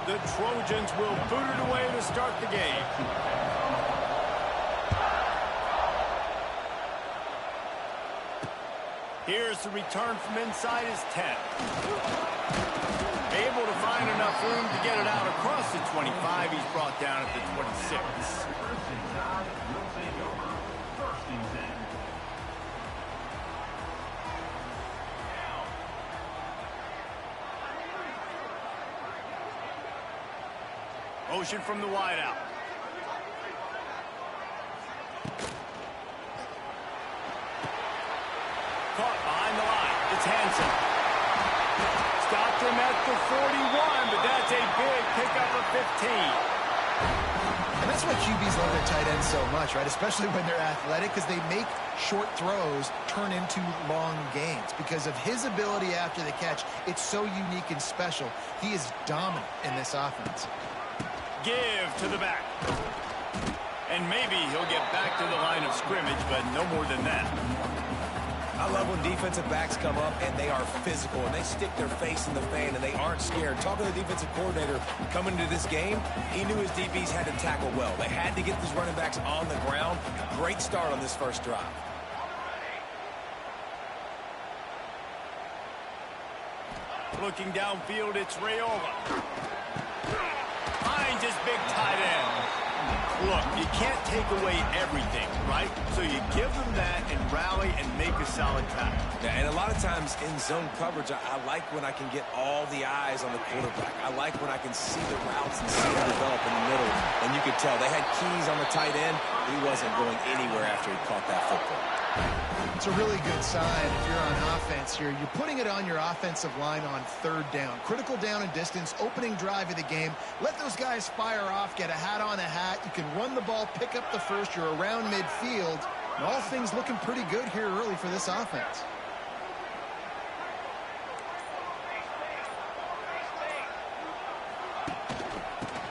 The Trojans will boot it away to start the game. Here's the return from inside his 10. Able to find enough room to get it out across the 25. He's brought down at the 26. Motion from the wideout. Caught behind the line. It's Hansen. Stopped him at the 41, but that's a big pickup of 15. And that's why QBs love their tight ends so much, right? Especially when they're athletic, because they make short throws turn into long gains. Because of his ability after the catch, it's so unique and special. He is dominant in this offense. Give to the back. And maybe he'll get back to the line of scrimmage, but no more than that. I love when defensive backs come up and they are physical and they stick their face in the fan and they aren't scared. Talking to the defensive coordinator coming into this game, he knew his DBs had to tackle well. They had to get these running backs on the ground. Great start on this first drive. Looking downfield, it's Raiola. Finds his big tight end. Look, you can't take away everything, right? So you give them that and rally and make a solid tackle. Yeah, and a lot of times in zone coverage, I like when I can get all the eyes on the quarterback. I like when I can see the routes and see them develop in the middle. And you could tell they had keys on the tight end. He wasn't going anywhere after he caught that football. It's a really good sign if you're on offense here. You're putting it on your offensive line on third down. Critical down and distance, opening drive of the game. Let those guys fire off, get a hat on a hat. You can run the ball, pick up the first. You're around midfield. And all things looking pretty good here early for this offense.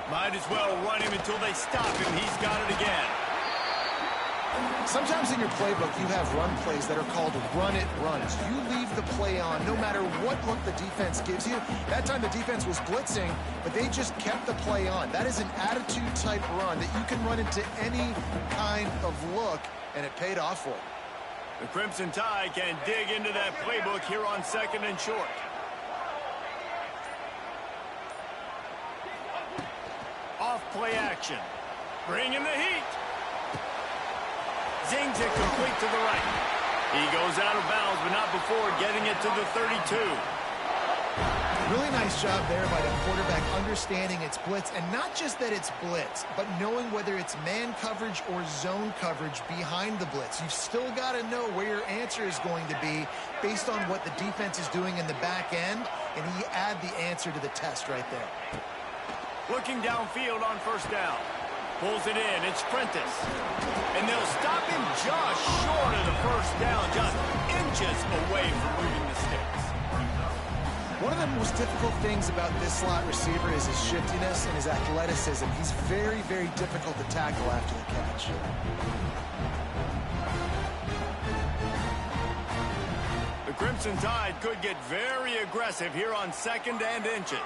Might as well run him until they stop him. He's got it again. Sometimes in your playbook, you have run plays that are called run-it runs. You leave the play on no matter what look the defense gives you. That time the defense was blitzing, but they just kept the play on. That is an attitude-type run that you can run into any kind of look, and it paid off for them. The Crimson Tide can dig into that playbook here on 2nd and short. Off play action. Bringing the heat. Zings it complete to the right. He goes out of bounds, but not before getting it to the 32. Really nice job there by the quarterback understanding it's blitz, and not just that it's blitz, but knowing whether it's man coverage or zone coverage behind the blitz. You've still got to know where your answer is going to be based on what the defense is doing in the back end, and he add the answer to the test right there. Looking downfield on first down. Pulls it in. It's Prentice. And they'll stop him just short of the first down, just inches away from moving the sticks. One of the most difficult things about this slot receiver is his shiftiness and his athleticism. He's very, very difficult to tackle after the catch. The Crimson Tide could get very aggressive here on 2nd and inches.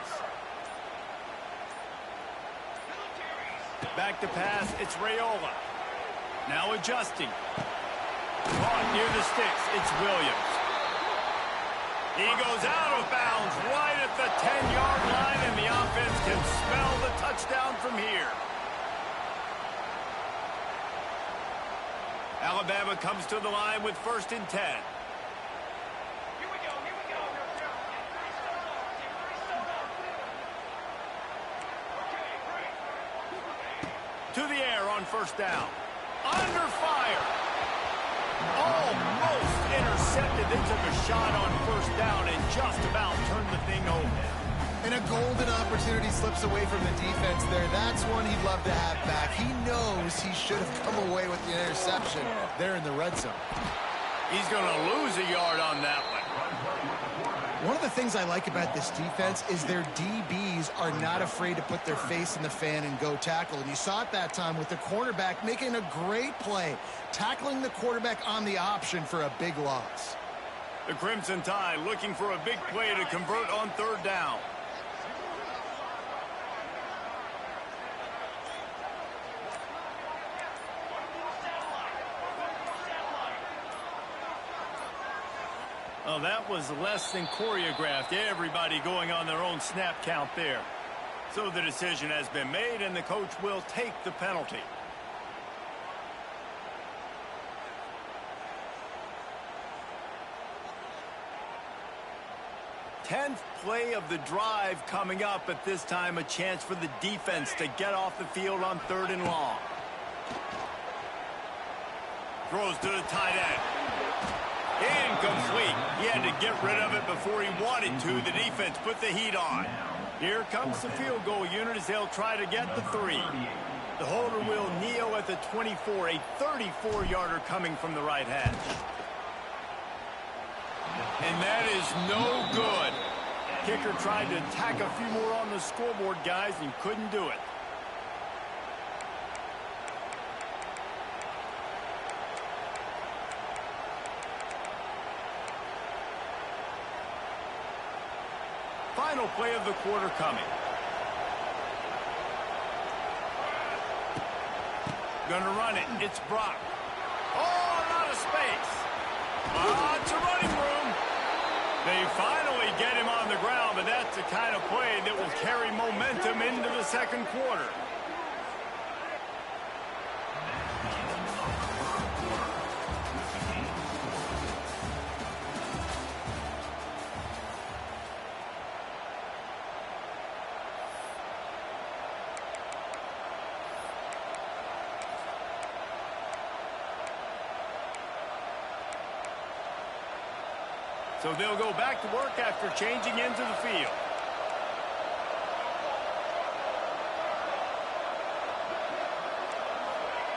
Back to pass, it's Raiola. Now adjusting. Caught near the sticks, it's Williams. He goes out of bounds right at the 10-yard line, and the offense can smell the touchdown from here. Alabama comes to the line with 1st and 10. To the air on first down. Under fire. Almost intercepted. They took a shot on first down and just about turned the thing over. And a golden opportunity slips away from the defense there. That's one he'd love to have back. He knows he should have come away with the interception there in the red zone. He's going to lose a yard on that one. One of the things I like about this defense is their DBs are not afraid to put their face in the fan and go tackle. And you saw it that time with the cornerback making a great play, tackling the quarterback on the option for a big loss. The Crimson Tide looking for a big play to convert on third down. Oh, that was less than choreographed. Everybody going on their own snap count there. So the decision has been made, and the coach will take the penalty. 10th play of the drive coming up. At this time, a chance for the defense to get off the field on 3rd and long. Throws to the tight end. Incomplete. He had to get rid of it before he wanted to. The defense put the heat on. Here comes the field goal unit as they'll try to get the 3. The holder will kneel at the 24, a 34-yarder coming from the right hash. And that is no good. Kicker tried to tack a few more on the scoreboard, guys, and couldn't do it. Final play of the quarter coming. Gonna run it. It's Brock. Oh, a lot of space. It's a running room. They finally get him on the ground, but that's the kind of play that will carry momentum into the second quarter. So they'll go back to work after changing into the field.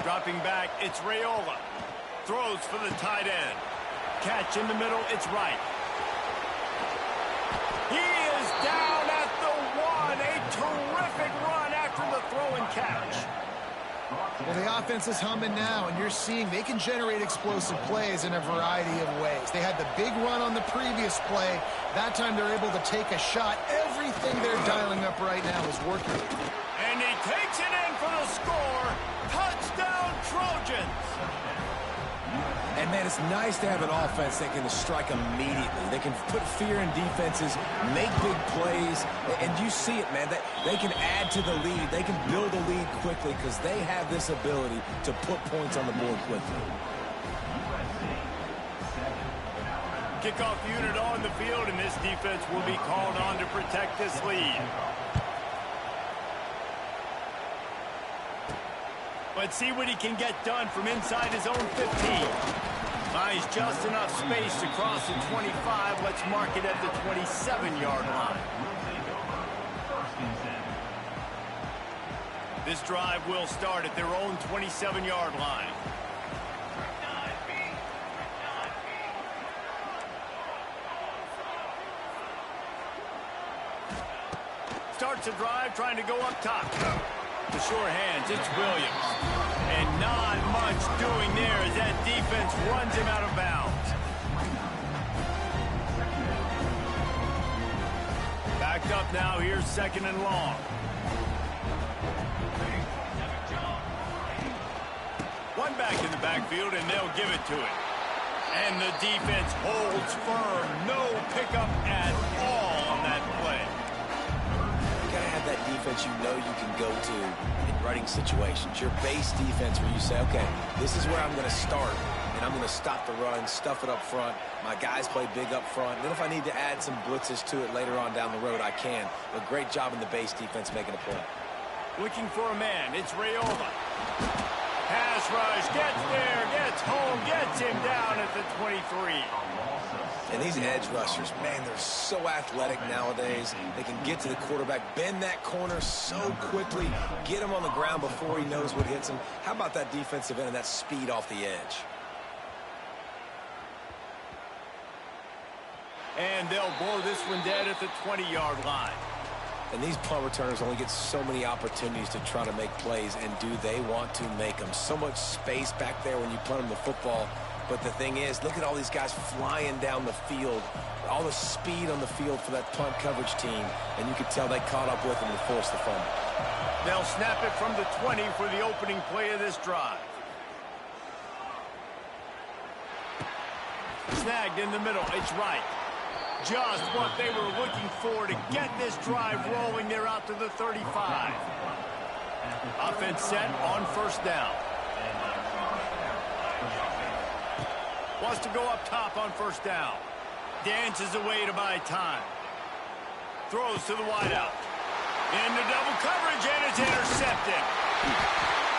Dropping back, it's Raiola. Throws for the tight end. Catch in the middle, it's Wright. He is down at the 1. A terrific run after the throw and catch. Well, the offense is humming now, and you're seeing they can generate explosive plays in a variety of ways. They had the big run on the previous play. That time they're able to take a shot. Everything they're dialing up right now is working. And he takes it in for the score. Touchdown, Trojans. And, man, it's nice to have an offense that can strike immediately. They can put fear in defenses, make big plays, and you see it, man. That they can add to the lead. They can build a lead quickly because they have this ability to put points on the board quickly. Kickoff unit on the field, and this defense will be called on to protect this lead. Let's see what he can get done from inside his own 15. Finds just enough space to cross the 25. Let's mark it at the 27-yard line. This drive will start at their own 27-yard line. Starts a drive trying to go up top. The sure hands, it's Williams. And not much doing there as that defense runs him out of bounds. Backed up now, here's 2nd and long. One back in the backfield, and they'll give it to it. And the defense holds firm. No pickup at all on that play. Gotta have that defense you know you can go to in running situations. Your base defense where you say, okay, this is where I'm going to start, and I'm going to stop the run, stuff it up front. My guys play big up front. And then if I need to add some blitzes to it later on down the road, I can. But great job in the base defense making a play. Looking for a man. It's Raiola. Pass rush. Gets there. Gets home. Gets him down at the 23. And these edge rushers, man, they're so athletic nowadays. They can get to the quarterback, bend that corner so quickly, get him on the ground before he knows what hits him. How about that defensive end and that speed off the edge? And they'll blow this one dead at the 20-yard line. And these punt returners only get so many opportunities to try to make plays, and do they want to make them? So much space back there when you punt them the football. But the thing is, look at all these guys flying down the field, all the speed on the field for that punt coverage team, and you could tell they caught up with them and forced the fumble. They'll snap it from the 20 for the opening play of this drive. Snagged in the middle. It's right. Just what they were looking for to get this drive rolling. They're out to the 35. Offense set on first down. Wants to go up top on first down. Dances away to buy time. Throws to the wideout. Into double coverage, and it's intercepted.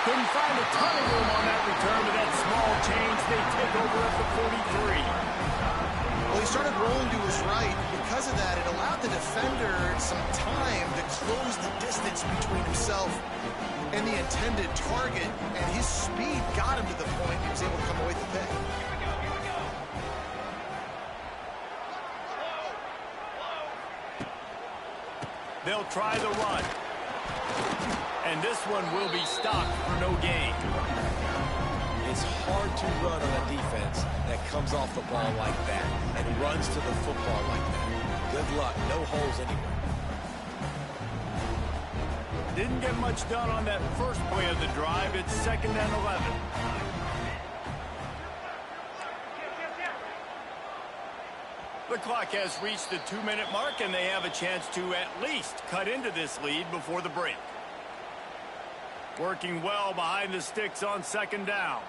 Couldn't find a ton of room on that return, but that small change, they take over at the 43. Well, he started rolling to his right. Because of that, it allowed the defender some time to close the distance between himself and the intended target, and his speed got him to the point he was able to come away with the pick. They'll try the run. And this one will be stopped for no gain. It's hard to run on a defense that comes off the ball like that and runs to the football like that. Good luck. No holes anywhere. Didn't get much done on that first play of the drive. It's 2nd and 11. The clock has reached the 2-minute mark, and they have a chance to at least cut into this lead before the break. Working well behind the sticks on 2nd down.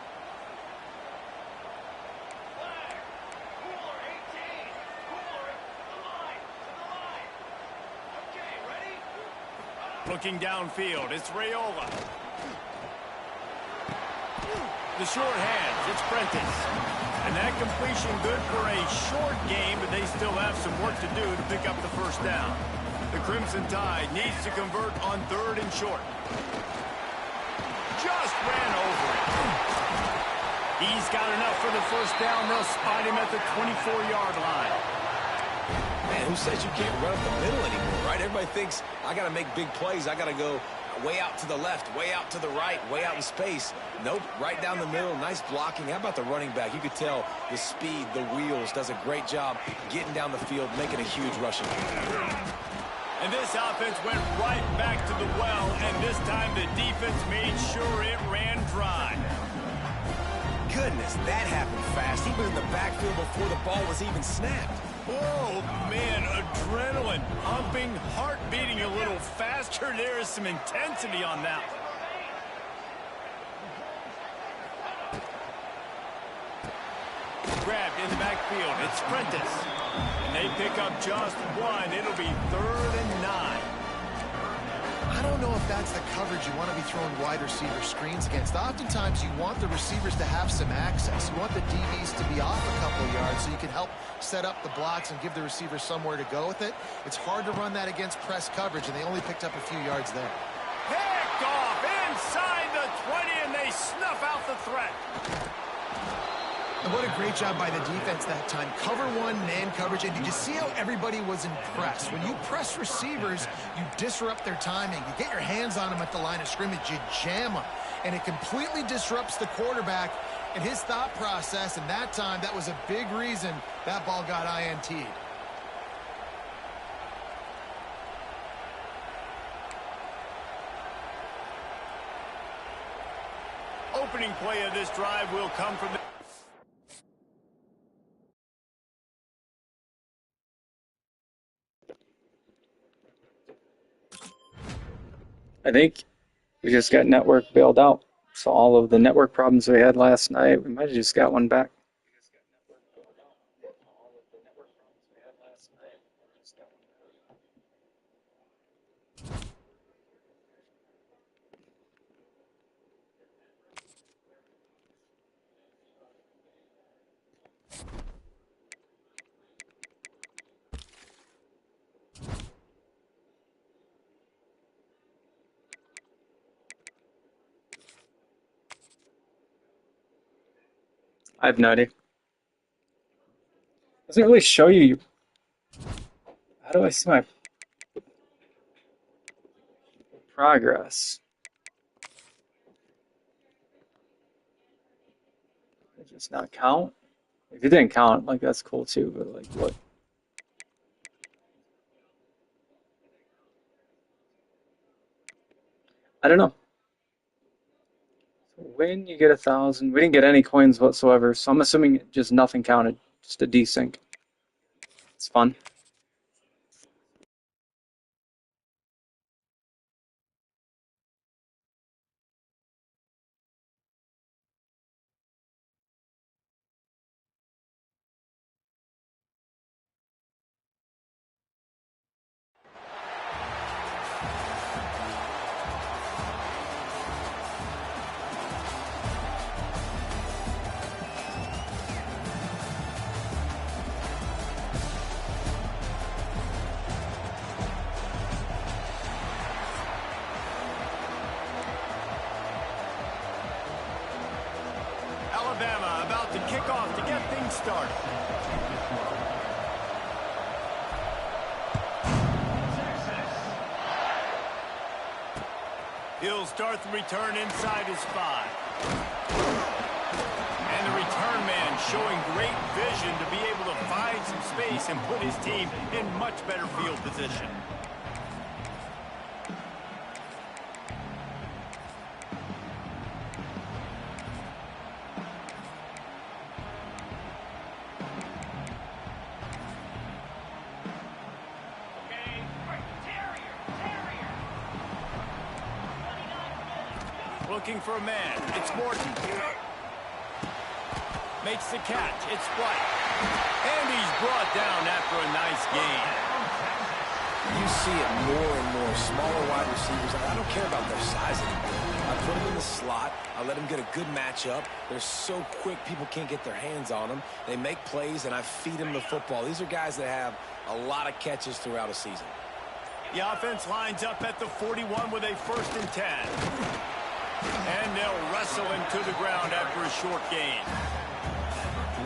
Looking downfield, it's Raiola. The short hands, it's Prentice. And that completion good for a short game, but they still have some work to do to pick up the first down. The Crimson Tide needs to convert on 3rd and short. Just ran over it. He's got enough for the first down. They'll spot him at the 24-yard line. Man, who says you can't run up the middle anymore, right? Everybody thinks, I got to make big plays. I got to go way out to the left, way out to the right, way out in space. Nope, right down the middle. Nice blocking. How about the running back? You could tell the speed, the wheels, does a great job getting down the field, making a huge rushing. And this offense went right back to the well, and this time the defense made sure it ran dry. Goodness, that happened fast. He was in the backfield before the ball was even snapped. Oh, man, adrenaline pumping, heart beating a little faster. There is some intensity on that one. Grabbed in the backfield. It's Prentice. And they pick up just one. It'll be 3rd and 9. I don't know if that's the coverage you want to be throwing wide receiver screens against. Oftentimes, you want the receivers to have some access. You want the DBs to be off a couple of yards so you can help set up the blocks and give the receiver somewhere to go with it. It's hard to run that against press coverage, and they only picked up a few yards there. Picked off inside the 20, and they snuff out the threat. And what a great job by the defense that time. Cover one, man coverage. And did you see how everybody was impressed? When you press receivers, you disrupt their timing. You get your hands on them at the line of scrimmage. You jam them. And it completely disrupts the quarterback and his thought process. And that time, that was a big reason that ball got INT'd. Opening play of this drive will come from the... I think we just got network bailed out. So all of the network problems we had last night, we might have just got one back. I have no idea. Doesn't really show you. How do I see my progress. It just not count? If it didn't count, like that's cool too, but like what? I don't know. So when you get 1,000, we didn't get any coins whatsoever, so I'm assuming just nothing counted, just a desync. It's fun. Alabama about to kick off to get things started. He'll start the return inside his 5. And the return man showing great vision to be able to find some space and put his team in much better field position. Looking for a man. It's Morton. Makes the catch. It's White. And he's brought down after a nice gain. You see it more and more. Smaller wide receivers. I don't care about their size anymore. I put them in the slot. I let them get a good matchup. They're so quick, people can't get their hands on them. They make plays, and I feed them the football. These are guys that have a lot of catches throughout a season. The offense lines up at the 41 with a 1st and 10. And they'll wrestle him to the ground after a short gain.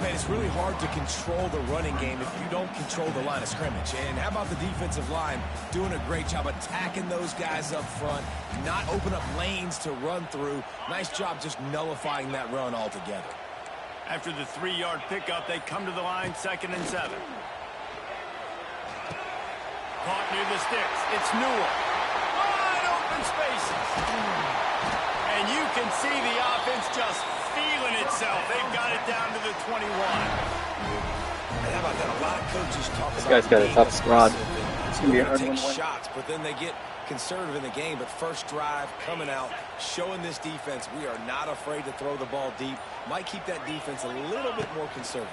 Man, it's really hard to control the running game if you don't control the line of scrimmage. And how about the defensive line doing a great job attacking those guys up front, not open up lanes to run through. Nice job just nullifying that run altogether. After the 3-yard pickup, they come to the line 2nd and 7. Caught near the sticks. It's Newell. Wide open spaces. And you can see the offense just feeling itself. They've got it down to the 21. And how about that? A lot of coaches talk about This guy's got a tough squad. It's going to be a hard take one to win. shots, but then they get conservative in the game. But first drive coming out, showing this defense we are not afraid to throw the ball deep. Might keep that defense a little bit more conservative.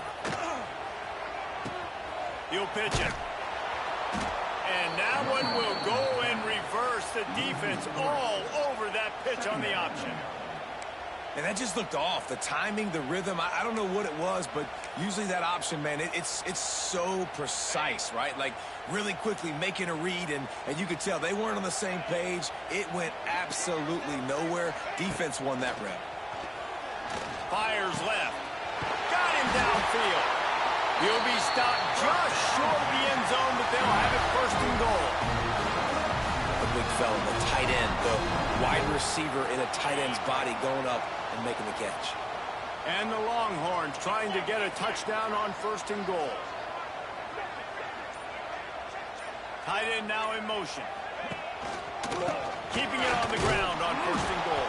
He'll pitch it. And that one will go and reverse the defense all over that pitch on the option. And that just looked off. The timing, the rhythm, I don't know what it was, but usually that option, man, it's so precise, right? Like really quickly making a read, and you could tell they weren't on the same page. It went absolutely nowhere. Defense won that rep. Fires left. Got him downfield. He'll be stopped just short of the end zone, but they'll have it 1st and goal. The big fella, the tight end, the wide receiver in a tight end's body going up and making the catch. And the Longhorns trying to get a touchdown on 1st and goal. Tight end now in motion. Keeping it on the ground on 1st and goal.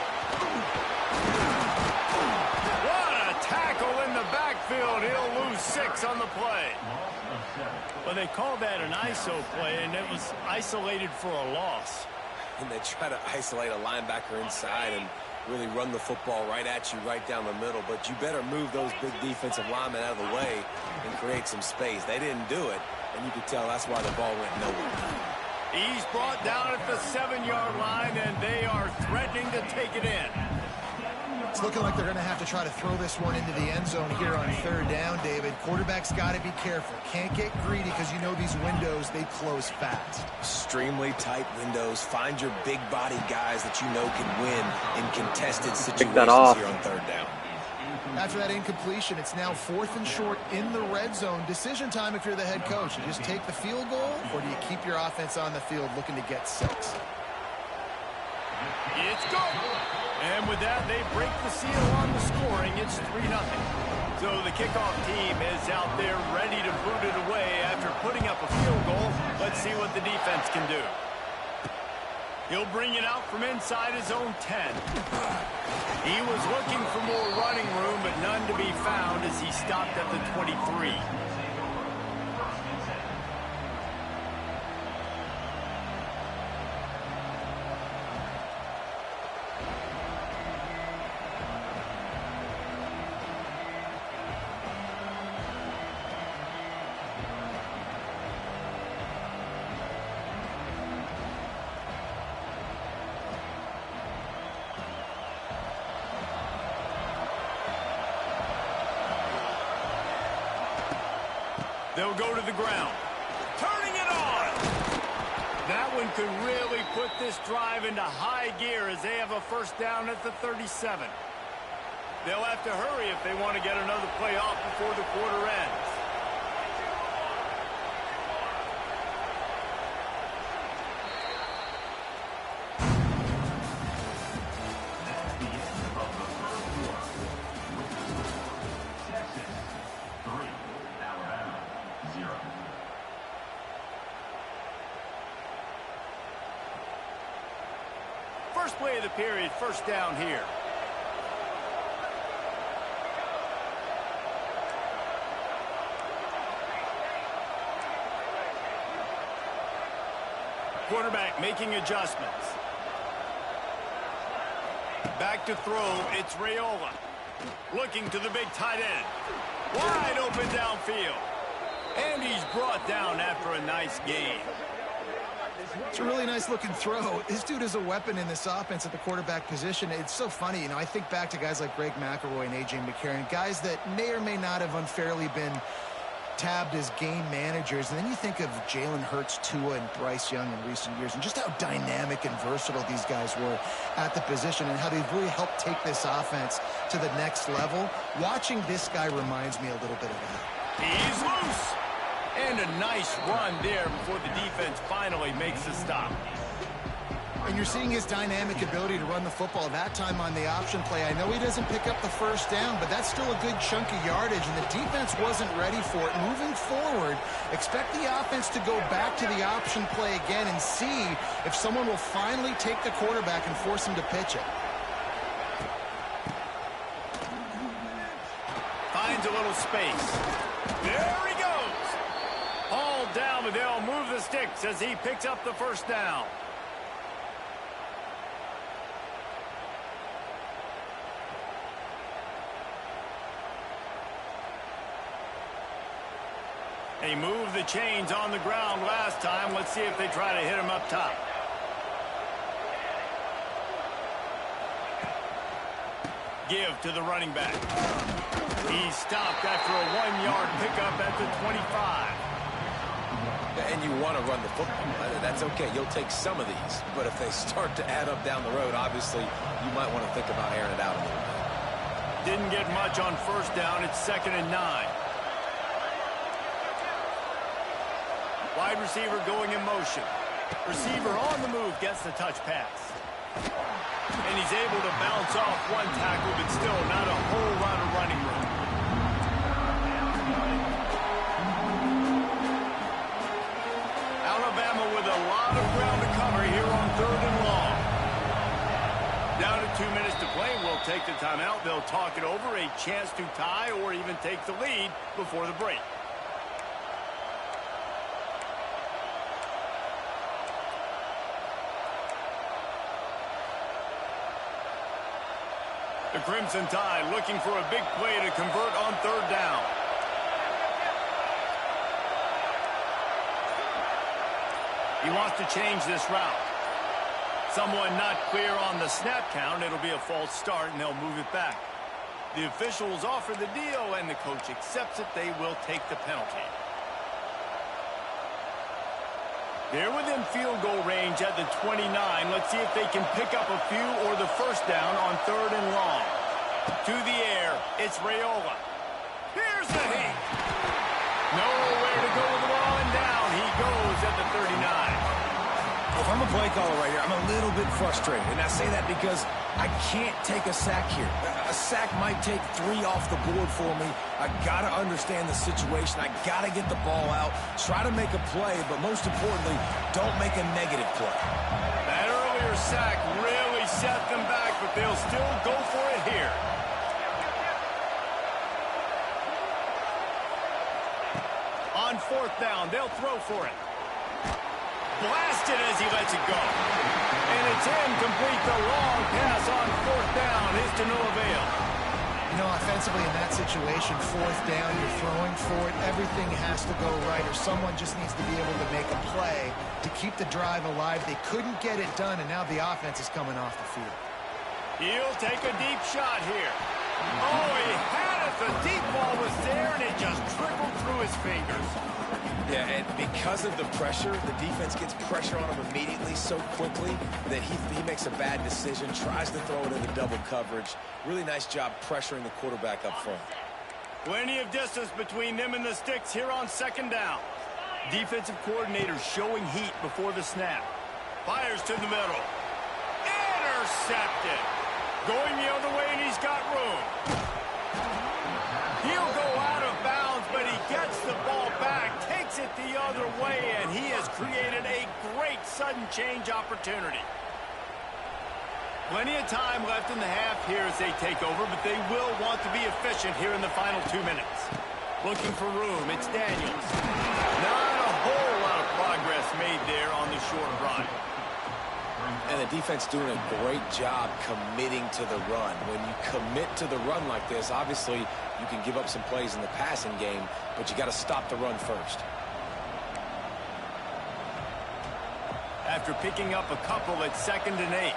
What a tackle in the backfield. He'll lose 6 on the play. Well, they called that an ISO play, and it was isolated for a loss. And they try to isolate a linebacker inside and really run the football right at you, right down the middle. But you better move those big defensive linemen out of the way and create some space. They didn't do it, and you could tell that's why the ball went nowhere. He's brought down at the 7-yard line, and they are threatening to take it in. It's looking like they're going to have to try to throw this one into the end zone here on 3rd down, David. Quarterback's got to be careful. Can't get greedy because you know these windows, they close fast. Extremely tight windows. Find your big body guys that you know can win in contested situations Pick that off. here on 3rd down. After that incompletion, it's now 4th and short in the red zone. Decision time if you're the head coach. You just take the field goal, or do you keep your offense on the field looking to get 6? It's good. And with that, they break the seal on the scoring. It's 3-0. So the kickoff team is out there ready to boot it away after putting up a field goal. Let's see what the defense can do. He'll bring it out from inside his own 10. He was looking for more running room, but none to be found as he stopped at the 23. They'll go to the ground. Turning it on. That one could really put this drive into high gear as they have a first down at the 37. They'll have to hurry if they want to get another play off before the quarter ends. First play of the period, first down here. Quarterback making adjustments. Back to throw, it's Raiola. Looking to the big tight end. Wide open downfield. And he's brought down after a nice gain. It's a really nice looking throw. This dude is a weapon in this offense at the quarterback position. It's so funny, you know, I think back to guys like Greg McElroy and A.J. McCarron, guys that may or may not have unfairly been tabbed as game managers. And then you think of Jalen Hurts, Tua, and Bryce Young in recent years, and just how dynamic and versatile these guys were at the position and how they've really helped take this offense to the next level. Watching this guy reminds me a little bit of that. He's loose. And a nice run there before the defense finally makes a stop. And you're seeing his dynamic ability to run the football. That time on the option play, I know he doesn't pick up the first down, but that's still a good chunk of yardage, and the defense wasn't ready for it. Moving forward, expect the offense to go back to the option play again and see if someone will finally take the quarterback and force him to pitch it. Finds a little space. There he goes. Hauled down, but they'll move the sticks as he picks up the first down. They moved the chains on the ground last time. Let's see if they try to hit him up top. Give to the running back. He stopped after a 1-yard pickup at the 25. And you want to run the football. That's okay. You'll take some of these. But if they start to add up down the road, obviously, you might want to think about airing it out a little bit. Didn't get much on first down. It's 2nd and 9. Wide receiver going in motion. Receiver on the move gets the touch pass. And he's able to bounce off one tackle, but still not a whole lot of running room. Alabama with a lot of ground to cover here on 3rd and long. Down to 2 minutes to play. We'll take the timeout. They'll talk it over. A chance to tie or even take the lead before the break. The Crimson Tide looking for a big play to convert on 3rd down. He wants to change this route. Someone not clear on the snap count. It'll be a false start, and they'll move it back. The officials offer the deal, and the coach accepts it. They will take the penalty. They're within field goal range at the 29. Let's see if they can pick up a few or the first down on 3rd and long. To the air, it's Raiola. Here's the hit. Nowhere to go with the ball, and down he goes at the 39. If I'm a play caller right here, I'm a little bit frustrated. And I say that because I can't take a sack here. A sack might take 3 off the board for me. I got to understand the situation. I got to get the ball out, try to make a play, but most importantly, don't make a negative play. That earlier sack really set them back, but they'll still go for it here. On 4th down, they'll throw for it. Blasted as he lets it go. And it's incomplete. The long pass on 4th down is to no avail. You know, offensively in that situation, 4th down, you're throwing for it. Everything has to go right, or someone just needs to be able to make a play to keep the drive alive. They couldn't get it done, and now the offense is coming off the field. He'll take a deep shot here. Oh, he had it. The deep ball was there, and it just trickled through his fingers. Yeah, and because of the pressure, the defense gets pressure on him immediately so quickly that he makes a bad decision, tries to throw it into double coverage. Really nice job pressuring the quarterback up front. Plenty of distance between them and the sticks here on 2nd down. Defensive coordinator showing heat before the snap. Fires to the middle. Intercepted. Going the other way, and he's got room. He'll go out of bounds, but he gets the ball back, takes it the other way, and he has created a great sudden change opportunity. Plenty of time left in the half here as they take over, but they will want to be efficient here in the final 2 minutes. Looking for room, it's Daniels. Not a whole lot of progress made there on the short run. And the defense doing a great job committing to the run. When you commit to the run like this, obviously you can give up some plays in the passing game, but you got to stop the run first. After picking up a couple at 2nd and 8.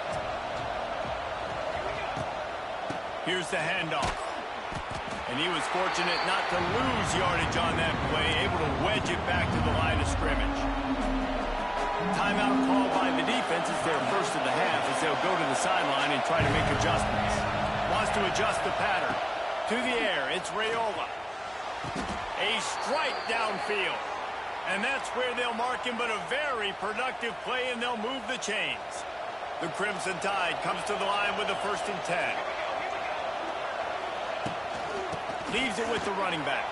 Here's the handoff. And he was fortunate not to lose yardage on that play, able to wedge it back to the line of scrimmage. Timeout called by the defense is their first of the half as they'll go to the sideline and try to make adjustments. Wants to adjust the pattern. To the air, it's Raiola. A strike downfield. And that's where they'll mark him, but a very productive play, and they'll move the chains. The Crimson Tide comes to the line with a 1st and 10. Leaves it with the running back.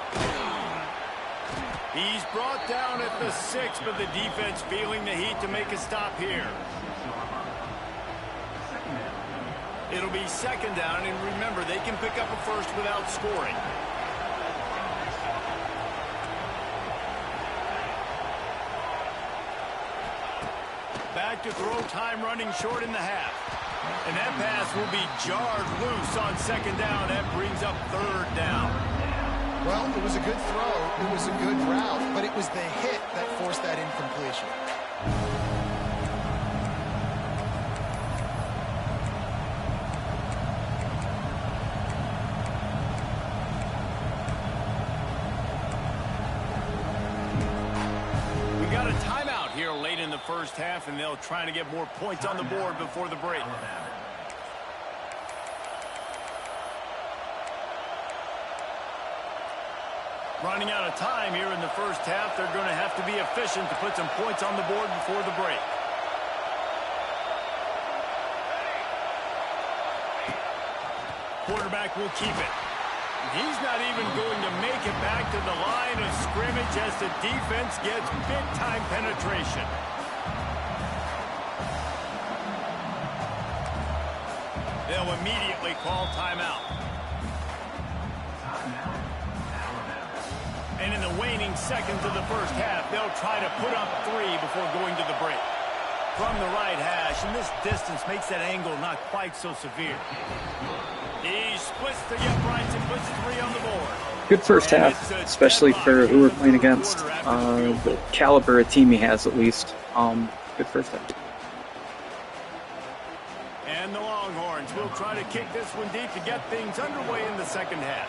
He's brought down at the 6, but the defense feeling the heat to make a stop here. It'll be 2nd down, and remember, they can pick up a first without scoring. Back to throw, time running short in the half. And that pass will be jarred loose on 2nd down. That brings up 3rd down. Well, it was a good throw, it was a good route, but it was the hit that forced that incompletion. We got a timeout here late in the first half, and they'll try to get more points on the board before the break. Running out of time here in the first half. They're going to have to be efficient to put some points on the board before the break. Quarterback will keep it. He's not even going to make it back to the line of scrimmage as the defense gets big-time penetration. They'll immediately call timeout. And in the waning seconds of the first half, they'll try to put up 3 before going to the break. From the right hash, and this distance makes that angle not quite so severe. He splits the uprights and puts 3 on the board. Good first half, especially for who we're playing against. The caliber of team he has, at least. Good first half. And the Longhorns will try to kick this one deep to get things underway in the second half.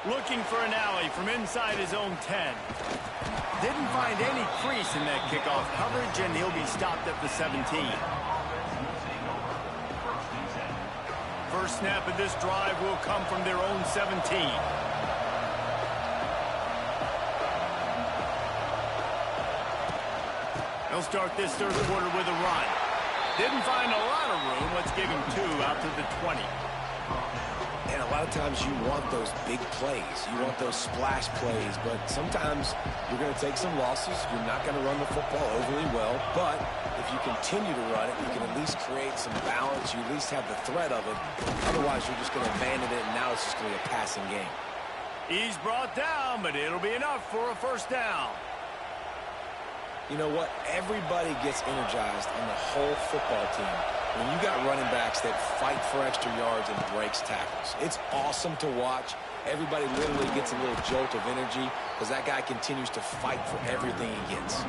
Looking for an alley from inside his own 10. Didn't find any crease in that kickoff coverage, and he'll be stopped at the 17. First snap of this drive will come from their own 17. He'll start this third quarter with a run. Didn't find a lot of room. Let's give him 2 out to the 20. And a lot of times you want those big plays. You want those splash plays. But sometimes you're going to take some losses. You're not going to run the football overly well. But if you continue to run it, you can at least create some balance. You at least have the threat of it. Otherwise, you're just going to abandon it, and now it's just going to be a passing game. He's brought down, but it'll be enough for a first down. You know what? Everybody gets energized on the whole football team when you got running backs that fight for extra yards and breaks tackles. It's awesome to watch. Everybody literally gets a little jolt of energy because that guy continues to fight for everything he gets.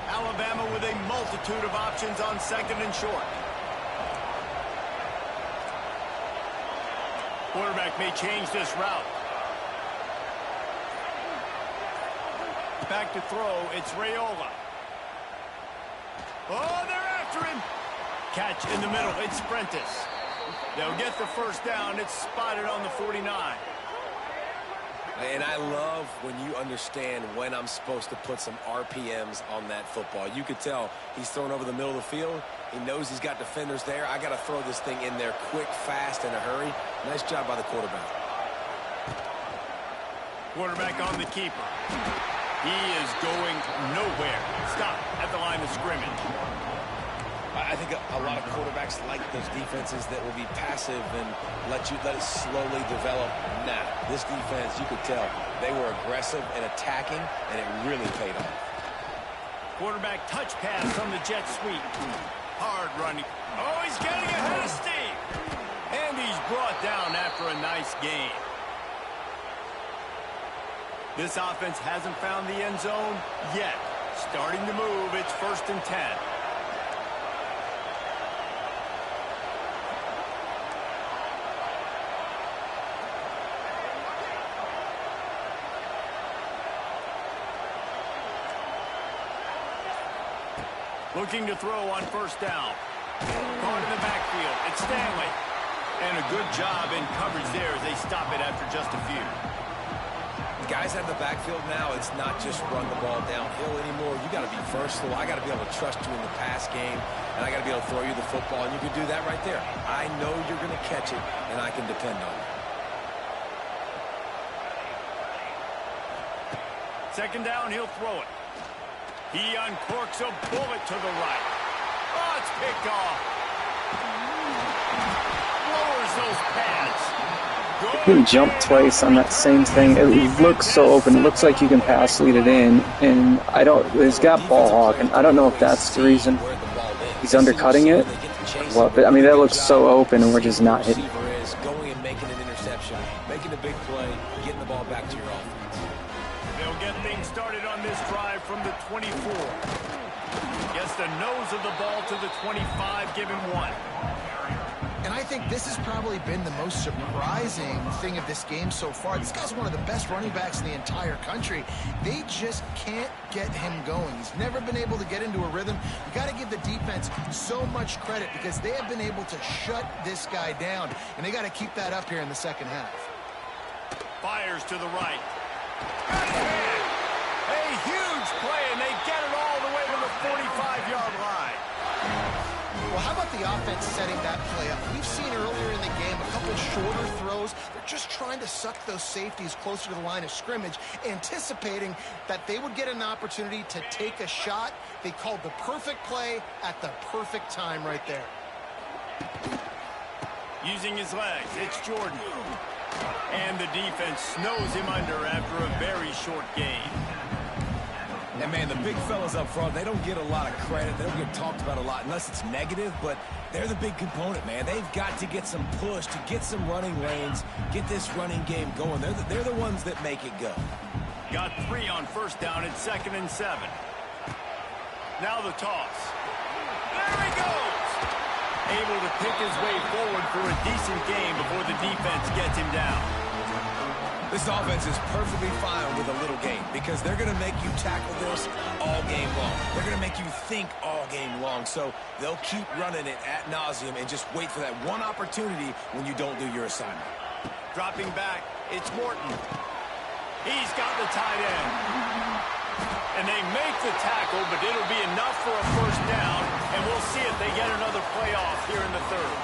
Alabama with a multitude of options on 2nd and short. Quarterback may change this route. Back to throw, it's Raiola. Oh, they're after him. Catch in the middle, it's Prentice. They'll get the first down. It's spotted on the 49. And I love when you understand when I'm supposed to put some RPMs on that football. You could tell he's thrown over the middle of the field. He knows he's got defenders there. I got to throw this thing in there quick, fast, in a hurry. Nice job by the quarterback. Quarterback on the keeper. He is going nowhere. Stop at the line of scrimmage. I think a lot of quarterbacks like those defenses that will be passive and let it slowly develop. Nah, this defense, you could tell, they were aggressive and attacking, and it really paid off. Quarterback touch pass on the jet sweep. Hard running. Oh, he's getting ahead of Steve. And he's brought down after a nice gain. This offense hasn't found the end zone yet. Starting to move, it's 1st and 10. Looking to throw on 1st down. Caught in the backfield. It's Stanley. And a good job in coverage there as they stop it after just a few. Guys out in the backfield now, it's not just run the ball downhill anymore. You got to be versatile. I got to be able to trust you in the pass game, and I got to be able to throw you the football, and you can do that right there. I know you're going to catch it, and I can depend on it. 2nd down, he'll throw it. He uncorks a bullet to the right. Oh, it's picked off. Lowers those pads. You can jump twice on that same thing. It looks so open. It looks like you can pass lead it in, and he's got ball hawk, and I don't know if that's the reason he's undercutting it. Well, but I mean, that looks so open, and we're just not hitting. Going and making an interception, making a big play, getting the ball back to your offense. They'll get things started on this drive from the 24. Gets the nose of the ball to the 25, give him 1. And I think this has probably been the most surprising thing of this game so far. This guy's one of the best running backs in the entire country. They just can't get him going. He's never been able to get into a rhythm. You got to give the defense so much credit because they have been able to shut this guy down. And they got to keep that up here in the 2nd half. Fires to the right. A huge play, and they get it all the way to the 45-yard line. Well, how about the offense setting that play up? We've seen earlier in the game a couple shorter throws. They're just trying to suck those safeties closer to the line of scrimmage, anticipating that they would get an opportunity to take a shot. They called the perfect play at the perfect time right there. Using his legs, it's Jordan. And the defense snows him under after a very short gain. And, man, the big fellas up front, they don't get a lot of credit. They don't get talked about a lot unless it's negative, but they're the big component, man. They've got to get some push, to get some running lanes, get this running game going. They're the ones that make it go. Got 3 on 1st down. It's 2nd and 7. Now the toss. There he goes! Able to pick his way forward for a decent game before the defense gets him down. This offense is perfectly fine with a little game because they're going to make you tackle this all game long. They're going to make you think all game long. So they'll keep running it ad nauseum and just wait for that one opportunity when you don't do your assignment. Dropping back, it's Morton. He's got the tight end. And they make the tackle, but it'll be enough for a first down, and we'll see if they get another playoff here in the third.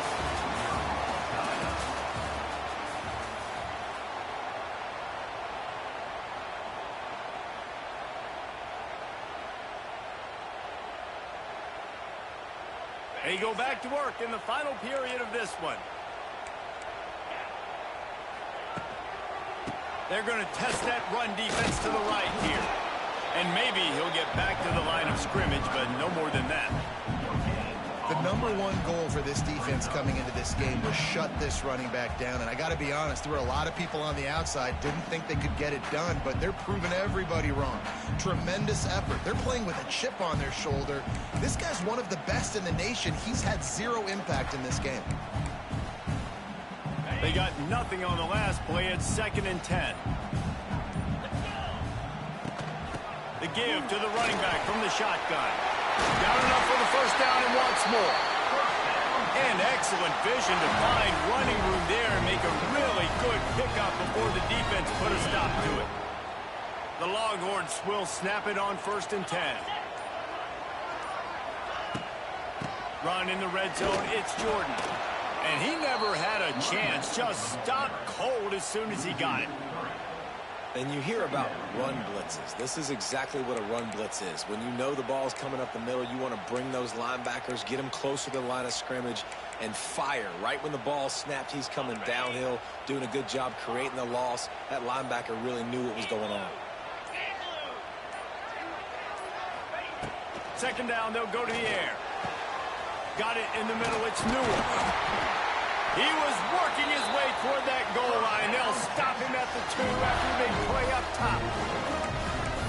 They go back to work in the final period of this one. They're going to test that run defense to the right here. And maybe he'll get back to the line of scrimmage, but no more than that. The #1 goal for this defense coming into this game was shut this running back down. And I got to be honest, there were a lot of people on the outside didn't think they could get it done, but they're proving everybody wrong. Tremendous effort. They're playing with a chip on their shoulder. This guy's one of the best in the nation. He's had 0 impact in this game. They got nothing on the last play. It's 2nd and 10. The give to the running back from the shotgun. Got enough for the first down and wants more. And excellent vision to find running room there and make a really good pickup before the defense put a stop to it. The Longhorns will snap it on 1st and 10. Run in the red zone, it's Jordan. And he never had a chance, just stopped cold as soon as he got it. And you hear about run blitzes. This is exactly what a run blitz is. When you know the ball's coming up the middle, you want to bring those linebackers, get them closer to the line of scrimmage, and fire. Right when the ball snapped, he's coming downhill, doing a good job creating the loss. That linebacker really knew what was going on. 2nd down, they'll go to the air. Got it in the middle, it's Newell. He was working his way toward that goal line. They'll stop him at the 2 after a big play up top.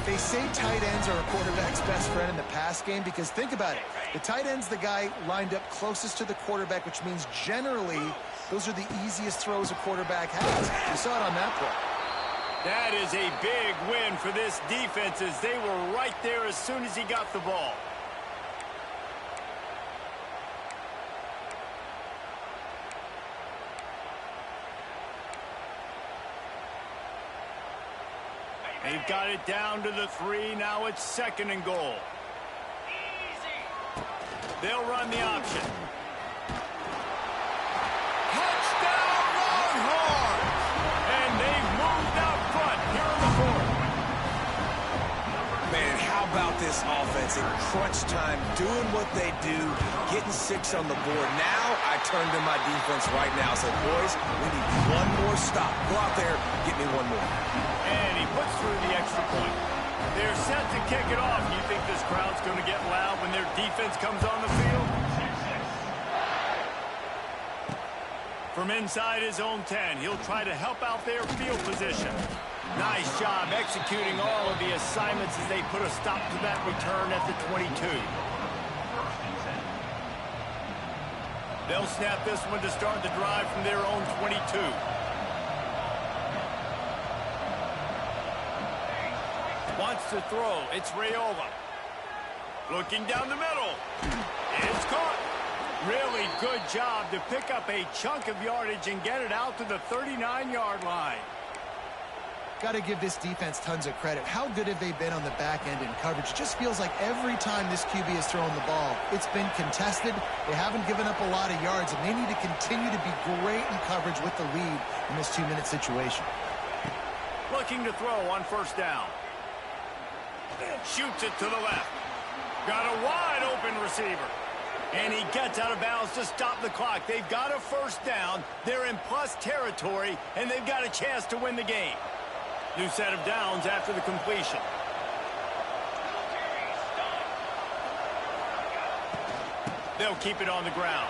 They say tight ends are a quarterback's best friend in the pass game because think about it. The tight end's the guy lined up closest to the quarterback, which means generally those are the easiest throws a quarterback has. You saw it on that play. That is a big win for this defense as they were right there as soon as he got the ball. They've got it down to the 3. Now it's 2nd and goal. They'll run the option. Touchdown Longhorns! And they've moved out front here in the 4th. Man, how about this offense in crunch time, doing what they do, getting 6 on the board. Now I turn to my defense right now. Say, boys, we need one more stop. Go out there, get me one more. And he puts through the extra point. They're set to kick it off. You think this crowd's going to get loud when their defense comes on the field? From inside his own 10, he'll try to help out their field position. Nice job executing all of the assignments as they put a stop to that return at the 22. They'll snap this one to start the drive from their own 22. Wants to throw. It's Raiola. Looking down the middle. It's caught. Really good job to pick up a chunk of yardage and get it out to the 39-yard line. Got to give this defense tons of credit. How good have they been on the back end in coverage? It just feels like every time this QB has thrown the ball, it's been contested. They haven't given up a lot of yards, and they need to continue to be great in coverage with the lead in this 2-minute situation. Looking to throw on 1st down. Shoots it to the left. Got a wide open receiver. And he gets out of bounds to stop the clock. They've got a 1st down. They're in plus territory, and they've got a chance to win the game. New set of downs after the completion. They'll keep it on the ground.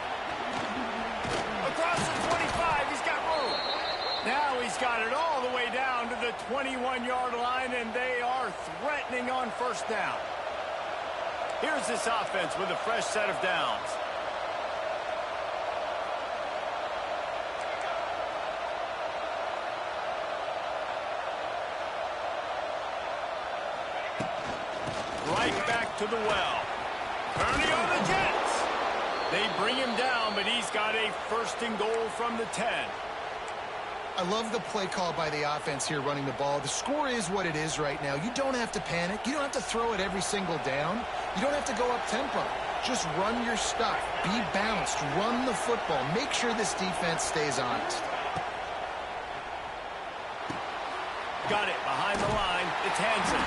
Across the 25, he's got room. Now he's got it all the way down to the 21-yard line, and they are threatening on 1st down. Here's this offense with a fresh set of downs. right back to the well. Turning on the Jets. They bring him down, but he's got a 1st and goal from the 10. I love the play call by the offense here running the ball. The score is what it is right now. You don't have to panic. You don't have to throw it every single down. You don't have to go up tempo. Just run your stuff. Be balanced. Run the football. Make sure this defense stays honest. Got it behind the line. It's Hansen.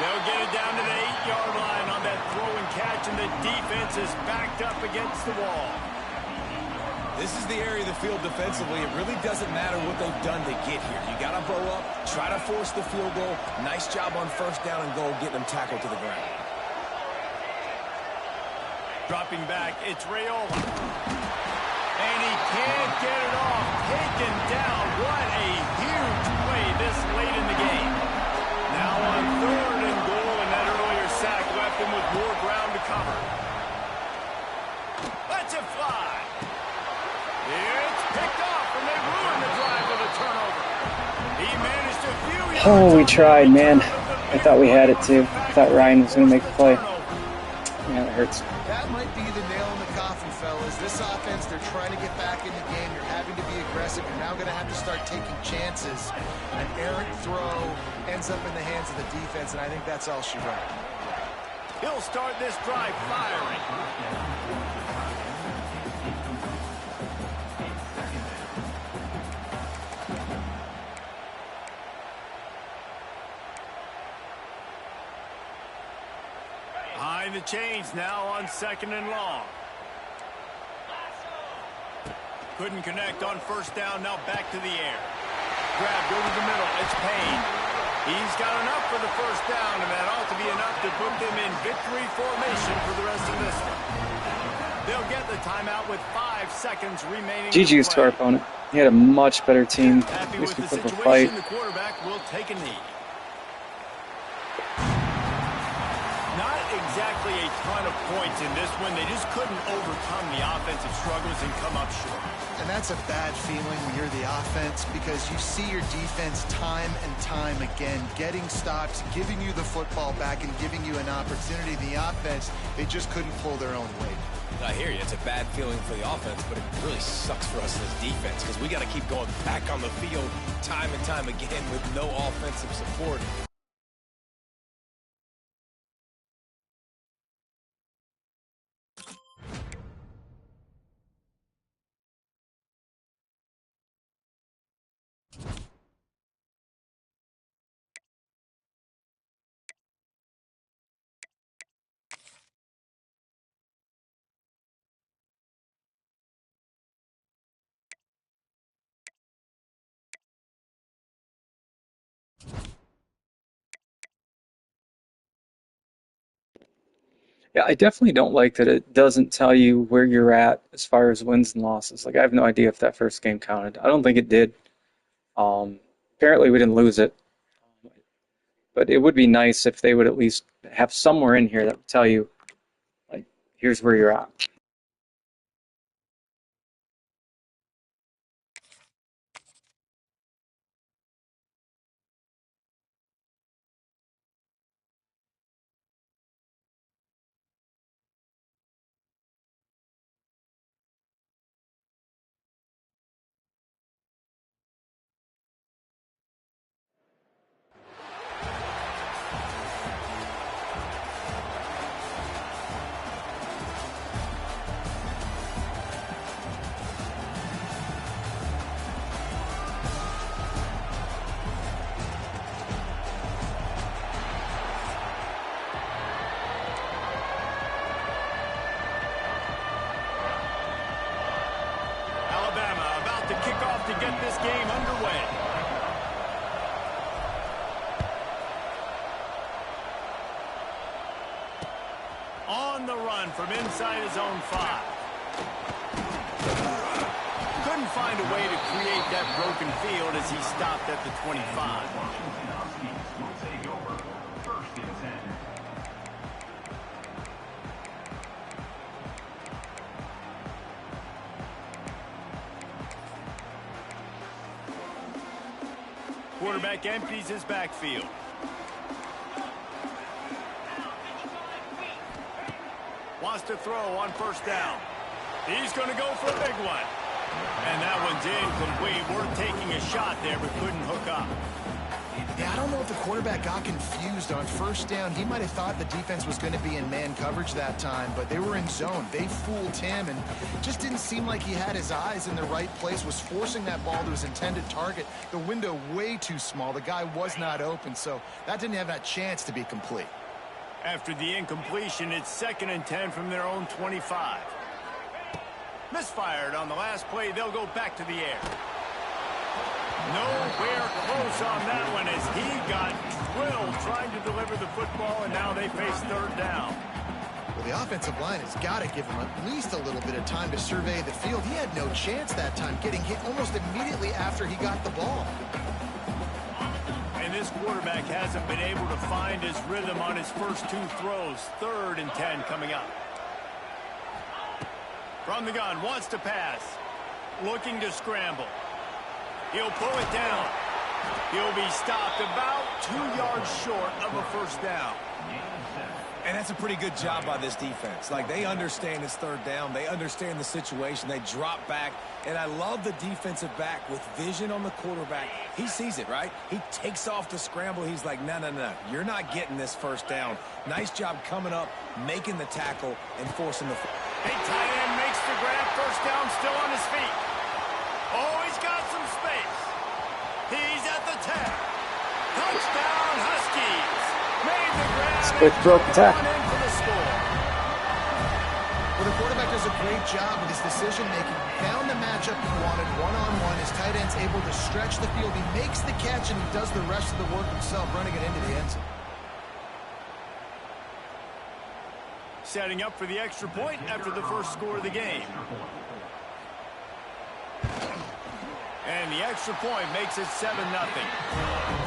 They'll get it down to the 8-yard line on that throw and catch, and the defense is backed up against the wall. This is the area of the field defensively. It really doesn't matter what they've done to get here. You got to bow up, try to force the field goal. Nice job on 1st down and goal, getting them tackled to the ground. Dropping back, it's Raiola. And he can't get it off. Taken down. What a huge play this late in the game. Now on 3rd and goal, and that earlier sack left him with more ground to cover. Let's it fly. It's picked off, and they ruined the drive with a turnover. He managed a few yards. Oh, we tried, man. I thought we had it too. I thought Ryan was going to make the play. Yeah, it hurts. That might be the nail in the coffin, fellas. This offense, they're trying to get back in the game. You're having to be aggressive. You're now going to have to start taking chances. An errant throw ends up in the hands of the defense, and I think that's all she wrote. He'll start this drive firing. Behind the chains now on 2nd and long. Couldn't connect on 1st down, now back to the air. Grabbed over the middle, it's Payne. He's got enough for the 1st down, and that ought to be enough to put them in victory formation for the rest of this one. They'll get the timeout with 5 seconds remaining. GG's to our opponent. He had a much better team. Happy At least with we the put up a fight. situation, the quarterback will take a knee. Not exactly a ton of points in this one. They just couldn't overcome the offensive struggles and come up short. And that's a bad feeling when you're the offense, because you see your defense time and time again getting stops, giving you the football back, and giving you an opportunity. The offense, they just couldn't pull their own weight. I hear you. It's a bad feeling for the offense, but it really sucks for us as defense because we got to keep going back on the field time and time again with no offensive support. Yeah, I definitely don't like that it doesn't tell you where you're at as far as wins and losses. Like, I have no idea if that first game counted. I don't think it did. Apparently we didn't lose it. But it would be nice if they would at least have somewhere in here that would tell you, like, here's where you're at. To kick off to get this game underway. On the run from inside his own 5. Couldn't find a way to create that broken field as he stopped at the 25. Quarterback empties his backfield. wants to throw on first down. He's going to go for a big one. And that one's incomplete. We're taking a shot there, but couldn't hook up. Yeah, I don't know if the quarterback got confused on first down. He might have thought the defense was going to be in man coverage that time, but they were in zone. They fooled him and just didn't seem like he had his eyes in the right place, was forcing that ball to his intended target. The window way too small. The guy was not open, so that didn't have that chance to be complete. After the incompletion, it's 2nd and 10 from their own 25. Misfired on the last play. They'll go back to the air. Nowhere close on that one as he got drilled trying to deliver the football, and now they face 3rd down. Well, the offensive line has got to give him at least a little bit of time to survey the field. He had no chance that time, getting hit almost immediately after he got the ball. And this quarterback hasn't been able to find his rhythm on his first 2 throws. 3rd and 10 coming up. From the gun, wants to pass. Looking to scramble. He'll pull it down. He'll be stopped about 2 yards short of a first down. And that's a pretty good job by this defense. Like, they understand it's 3rd down. They understand the situation. They drop back. And I love the defensive back with vision on the quarterback. He sees it, right? He takes off to scramble. He's like, no, no, no. You're not getting this first down. Nice job coming up, making the tackle, and forcing the... A tight end makes the grab. First down, still on his feet. Oh, he's got some space. He's at the 10. Touchdown, Huskies. Made the grab. Quick broke the tackle. For the score. Well, the quarterback does a great job with his decision-making. Found the matchup he wanted, one-on-one. His tight end's able to stretch the field. He makes the catch, and he does the rest of the work himself, running it into the end zone. Setting up for the extra point after the first score of the game. And the extra point makes it 7-0.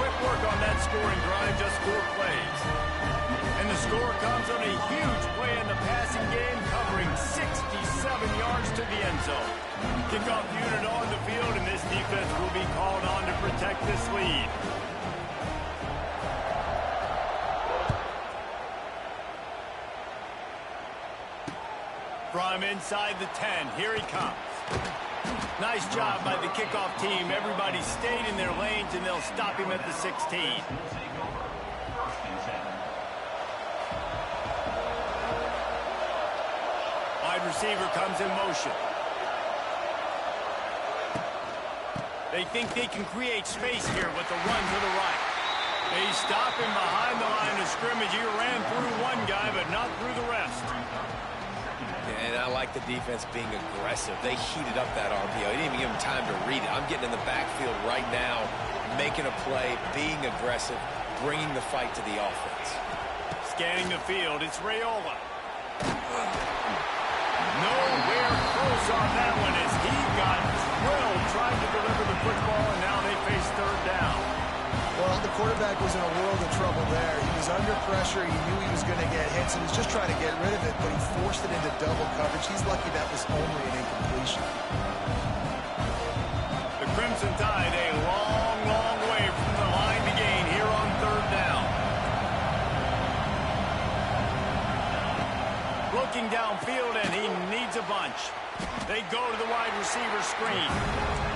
Quick work on that scoring drive, just 4 plays. And the score comes on a huge play in the passing game, covering 67 yards to the end zone. Kickoff unit on the field, and this defense will be called on to protect this lead. From inside the 10, here he comes. Nice job by the kickoff team. Everybody stayed in their lanes, and they'll stop him at the 16. Wide receiver comes in motion. They think they can create space here with the run to the right. They stop him behind the line of scrimmage. He ran through one guy, but not through the rest. And I like the defense being aggressive. They heated up that RPO. He didn't even give him time to read it. I'm getting in the backfield right now, making a play, being aggressive, bringing the fight to the offense. Scanning the field, it's Raiola. Nowhere close on that one as he got drilled trying to deliver the football, and now they face 3rd down. Well, the quarterback was in a world of trouble there. He was under pressure. He knew he was going to get hit, so he was just trying to get rid of it, but he forced it into double coverage. He's lucky that was only an incompletion. The Crimson Tide a long, long way from the line to gain here on 3rd down. Looking downfield, and he needs a bunch. They go to the wide receiver screen.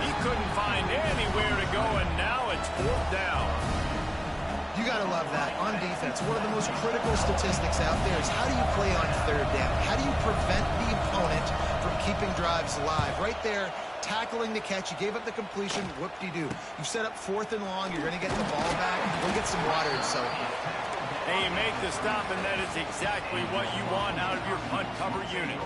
He couldn't find anywhere to go, and now it's 4th down. You got to love that. On defense, one of the most critical statistics out there is how do you play on 3rd down? How do you prevent the opponent from keeping drives alive? Right there, tackling the catch. You gave up the completion. Whoop-de-doo. You set up 4th and long. You're going to get the ball back. Go get some water and so on. They make the stop, and that is exactly what you want out of your punt cover unit.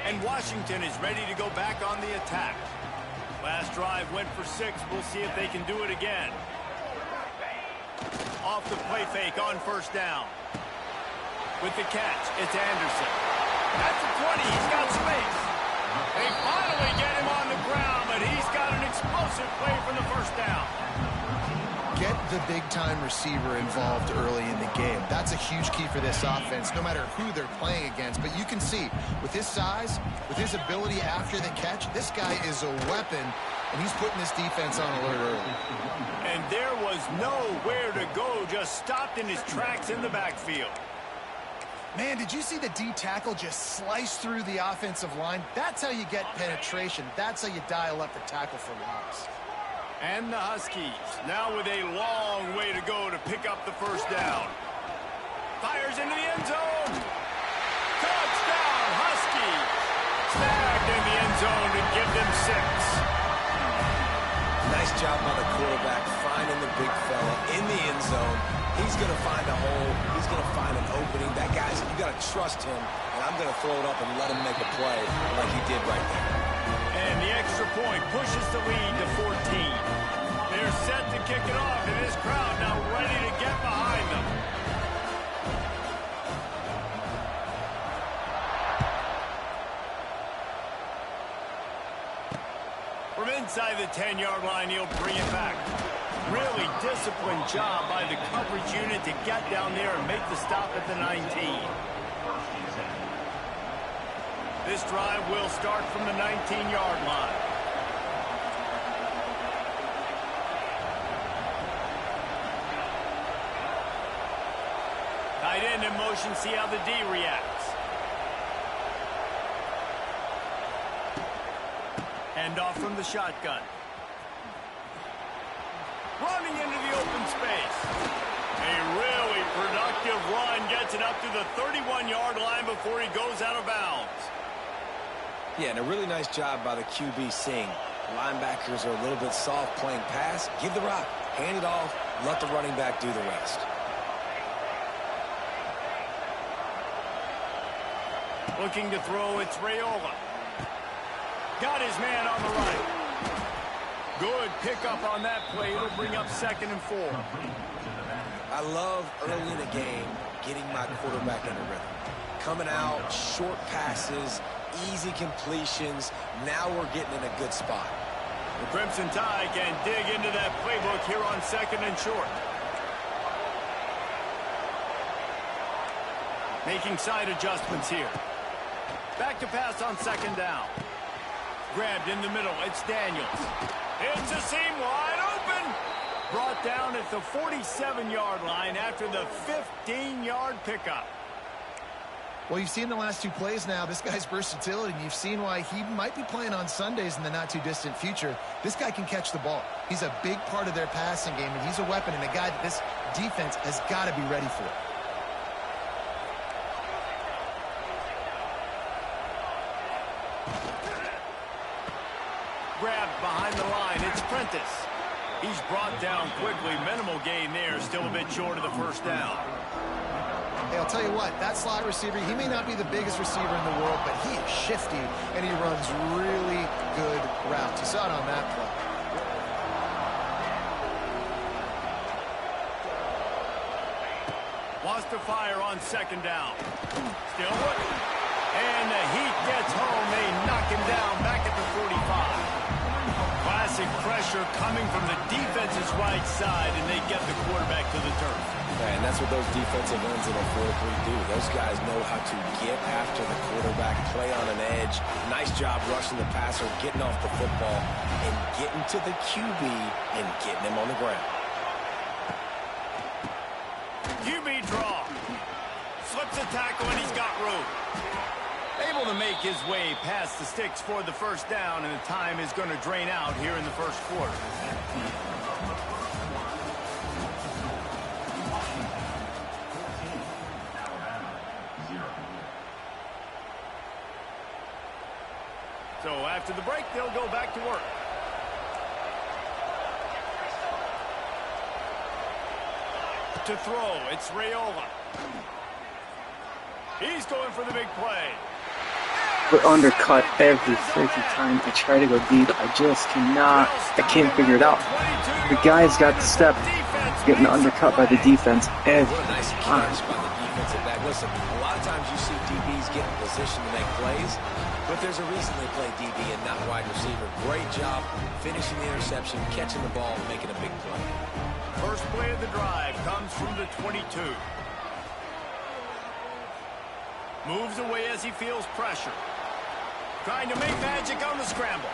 And Washington is ready to go back on the attack. Last drive went for 6. We'll see if they can do it again. Off the play fake on first down. With the catch, it's Anderson. At the 20, he's got space. They finally get him on the ground, but he's got an explosive play for the first down. Get the big-time receiver involved early in the game. That's a huge key for this offense, no matter who they're playing against. But you can see, with his size, with his ability after the catch, this guy is a weapon. and he's putting this defense on alert early. And there was nowhere to go, just stopped in his tracks in the backfield. Man, did you see the D tackle just slice through the offensive line? That's how you get penetration. That's how you dial up the tackle for loss. And the Huskies now with a long way to go to pick up the first down. Fires into the end zone. Touchdown, Huskies. Snagged in the end zone to give them 6. Nice job by the quarterback finding the big fella in the end zone. He's going to find a hole. He's going to find an opening. That guy's, you got to trust him, and I'm going to throw it up and let him make a play like he did right there. And the extra point pushes the lead to 14. They're set to kick it off, and this crowd now ready to get behind them. From inside the 10-yard line, he'll bring it back. Really disciplined job by the coverage unit to get down there and make the stop at the 19. This drive will start from the 19-yard line. Tight end in motion, see how the D reacts. Hand off from the shotgun. Running into the open space. A really productive run gets it up to the 31-yard line before he goes out of bounds. Yeah, and a really nice job by the QB seeing. Linebackers are a little bit soft playing pass. Give the rock, hand it off, let the running back do the rest. Looking to throw, it's Raiola. Got his man on the right. Good pickup on that play. It'll bring up 2nd and 4. I love early in the game getting my quarterback in a rhythm. Coming out, short passes, easy completions. Now we're getting in a good spot. The Crimson Tide can dig into that playbook here on 2nd and short. Making side adjustments here. Back to pass on 2nd down. Grabbed in the middle. It's Daniels. It's a seam wide open. Brought down at the 47-yard line after the 15-yard pickup. Well, you've seen the last 2 plays now. This guy's versatility, and you've seen why he might be playing on Sundays in the not-too-distant future. This guy can catch the ball. He's a big part of their passing game, and he's a weapon and a guy that this defense has got to be ready for. Grabbed behind the line. It's Prentice. He's brought down quickly. Minimal gain there. Still a bit short of the first down. Hey, I'll tell you what, that slot receiver, he may not be the biggest receiver in the world, but he is shifty, and he runs really good routes. You saw it on that play. Wants to fire on 2nd down. Still looking. And the heat gets home. They knock him down back at the 45. Classic pressure coming from the defense's right side, and they get the quarterback to the turf. And that's what those defensive ends in a 4-3 do. Those guys know how to get after the quarterback, play on an edge. Nice job rushing the passer, getting off the football, and getting to the QB and getting him on the ground. QB draw. Slips a tackle, and he's got room. Able to make his way past the sticks for the first down, and the time is going to drain out here in the first quarter. So after the break, they'll go back to work. To throw, it's Raiola. He's going for the big play. We're undercut every freaking time I try to go deep. I just cannot. I can't figure it out. The guy's got the step, getting undercut by the defense every What a nice time. catch by the defensive back. Listen, a lot of times you see DBs get in position to make plays, but there's a reason they play DB and not wide receiver. Great job finishing the interception, catching the ball, and making a big play. First play of the drive comes from the 22. Moves away as he feels pressure. Trying to make magic on the scramble.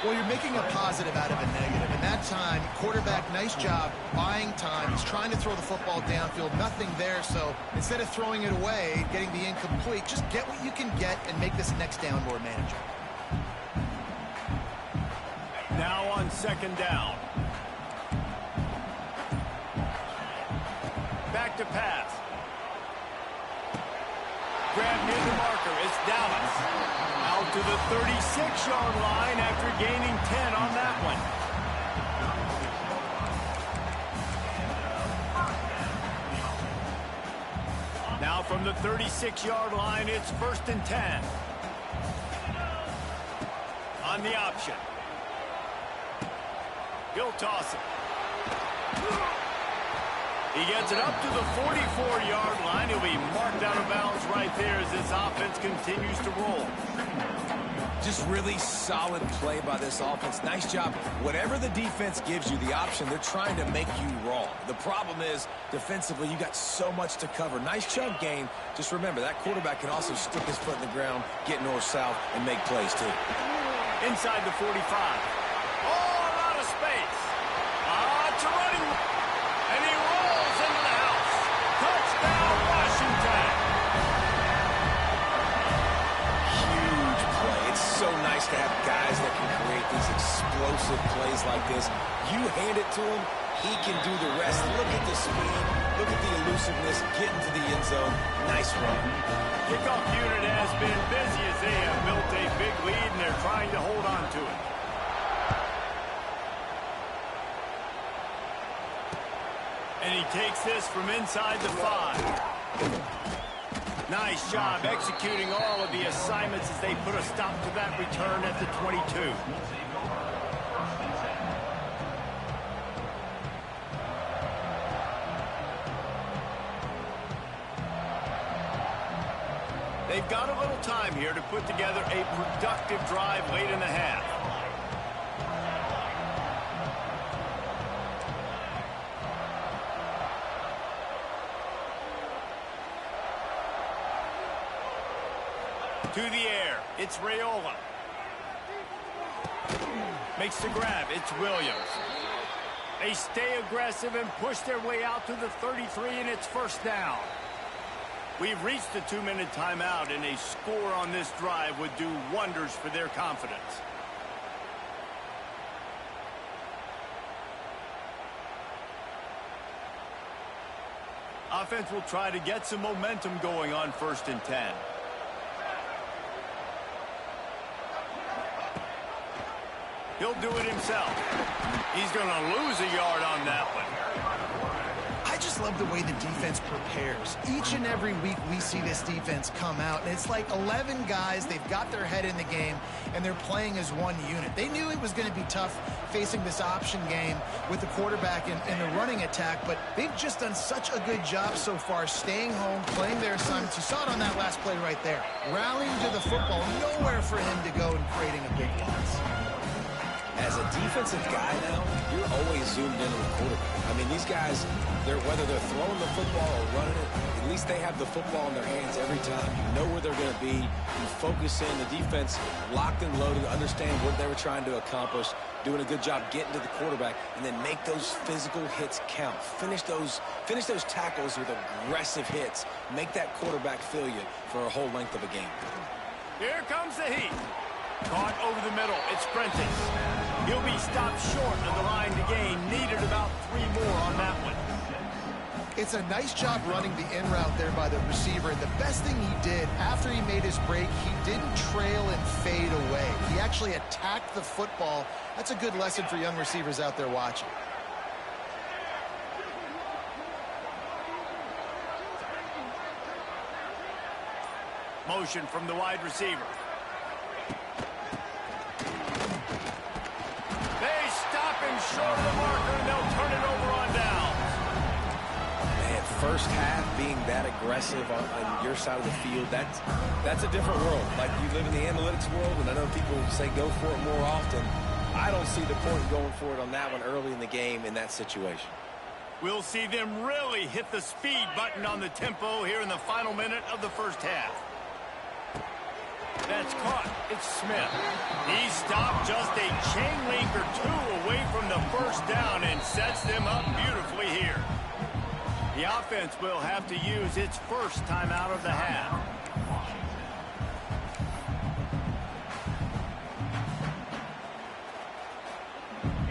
Well, you're making a positive out of a negative. And that time, quarterback, nice job buying time. He's trying to throw the football downfield. Nothing there. So instead of throwing it away, getting the incomplete, just get what you can get and make this next down more manageable. Now on second down. Back to pass. Grab near the marker. It's Dallas. Out to the 36-yard line after gaining 10 on that one. Now from the 36-yard line, it's 1st and 10. On the option. He'll toss it. He gets it up to the 44-yard line. He'll be marked out of bounds right there as this offense continues to roll. Just really solid play by this offense. Nice job. Whatever the defense gives you, the option, they're trying to make you wrong. The problem is, defensively, you got so much to cover. Nice chunk gain. Just remember, that quarterback can also stick his foot in the ground, get north-south, and make plays, too. Inside the 45. Oh, a lot of space. It's a running. And he rolls into the house. Touchdown, Washington. Huge play. It's so nice to have guys that can create these explosive plays like this. You hand it to him, he can do the rest. Look at the speed. Look at the elusiveness. Get into the end zone. Nice run. Kickoff unit has been busy as they have built a big lead, and they're trying to hold on to it. And he takes this from inside the 5. Nice job executing all of the assignments as they put a stop to that return at the 22. They've got a little time here to put together a productive drive late in the half. To the air, it's Raiola. Makes the grab, it's Williams. They stay aggressive and push their way out to the 33, and it's 1st down. We've reached the 2-minute timeout, and a score on this drive would do wonders for their confidence. Offense will try to get some momentum going on 1st and 10. He'll do it himself. He's going to lose a yard on that one. I just love the way the defense prepares. Each and every week we see this defense come out, and it's like 11 guys. They've got their head in the game, and they're playing as one unit. They knew it was going to be tough facing this option game with the quarterback in the running attack, but they've just done such a good job so far staying home, playing their assignments. You saw it on that last play right there. Rallying to the football, nowhere for him to go and creating a big loss. As a defensive guy now, you're always zoomed into the quarterback. I mean, these guys, whether they're throwing the football or running it, at least they have the football in their hands every time. You know where they're going to be. You focus in. The defense locked and loaded, understand what they were trying to accomplish, doing a good job getting to the quarterback, and then make those physical hits count. Finish those tackles with aggressive hits. Make that quarterback feel you for a whole length of a game. Here comes the heat. Caught over the middle. It's Prentice. He'll be stopped short of the line to gain. Needed about 3 more on that one. It's a nice job running the in route there by the receiver. And the best thing he did after he made his break, he didn't trail and fade away. He actually attacked the football. That's a good lesson for young receivers out there watching. Motion from the wide receiver. They stop him short of the marker, and they'll turn it over on downs. Man, first half being that aggressive on your side of the field, that's a different world. Like, you live in the analytics world, and I know people say go for it more often. I don't see the point going for it on that one early in the game in that situation. We'll see them really hit the speed button on the tempo here in the final minute of the first half. That's caught. It's Smith. He stopped just a chain link or two away from the first down and sets them up beautifully here. The offense will have to use its first timeout of the half.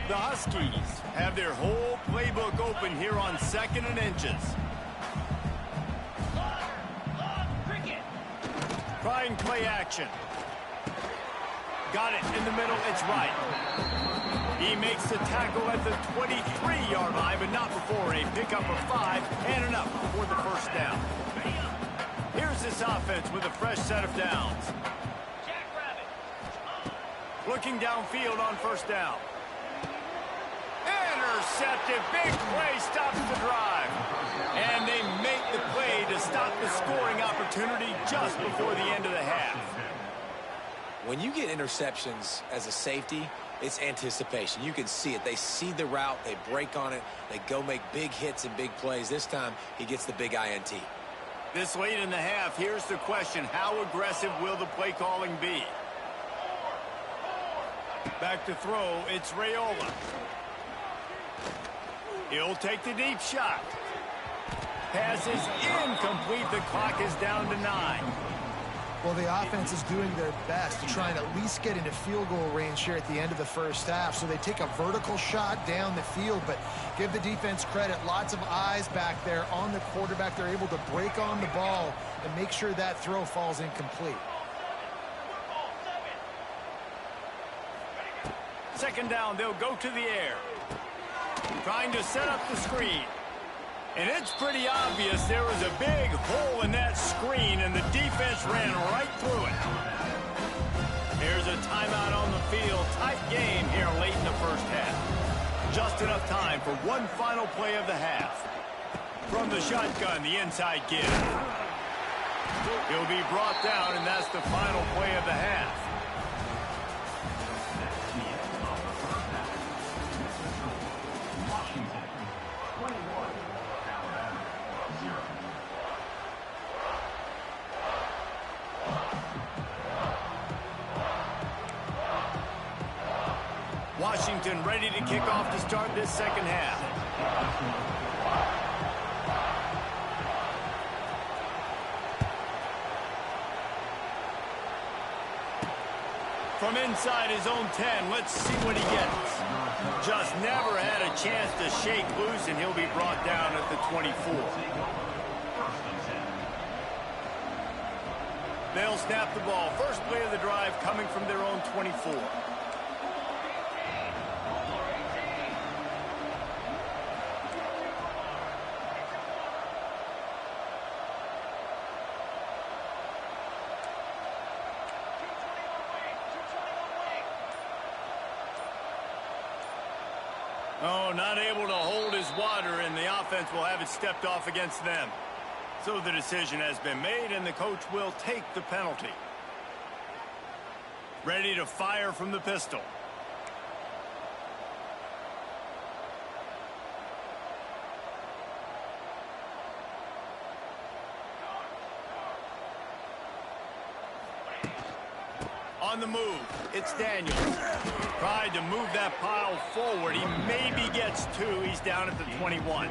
The Huskies have their whole playbook open here on 2nd and inches. Trying play action. Got it in the middle. It's right. He makes the tackle at the 23-yard line, but not before a pickup of 5 and enough for the first down. Here's this offense with a fresh set of downs. Looking downfield on first down. Intercepted. Big play stops the drive. And they make the play to stop the scoring opportunity just before the end of the half. When you get interceptions as a safety, it's anticipation. You can see it. They see the route. They break on it. They go make big hits and big plays. This time, he gets the big INT. This late in the half, here's the question. How aggressive will the play calling be? Back to throw. It's Raiola. He'll take the deep shot. Pass is incomplete. The clock is down to 9. Well, the offense is doing their best to try and at least get into field goal range here at the end of the first half. So they take a vertical shot down the field, but give the defense credit. Lots of eyes back there on the quarterback. They're able to break on the ball and make sure that throw falls incomplete. Second down, they'll go to the air. Trying to set up the screen. And it's pretty obvious there was a big hole in that screen, and the defense ran right through it. Here's a timeout on the field. Tight game here late in the first half. Just enough time for one final play of the half. From the shotgun, the inside give. He'll be brought down, and that's the final play of the half. Washington ready to kick off to start this second half. From inside his own 10, let's see what he gets. Just never had a chance to shake loose, and he'll be brought down at the 24. They'll snap the ball. First play of the drive coming from their own 24. Oh, not able to hold his water, and the offense will have it stepped off against them. So the decision has been made, and the coach will take the penalty. Ready to fire from the pistol. On the move, it's Daniels. Tried to move that pile forward. He maybe gets 2. He's down at the 21.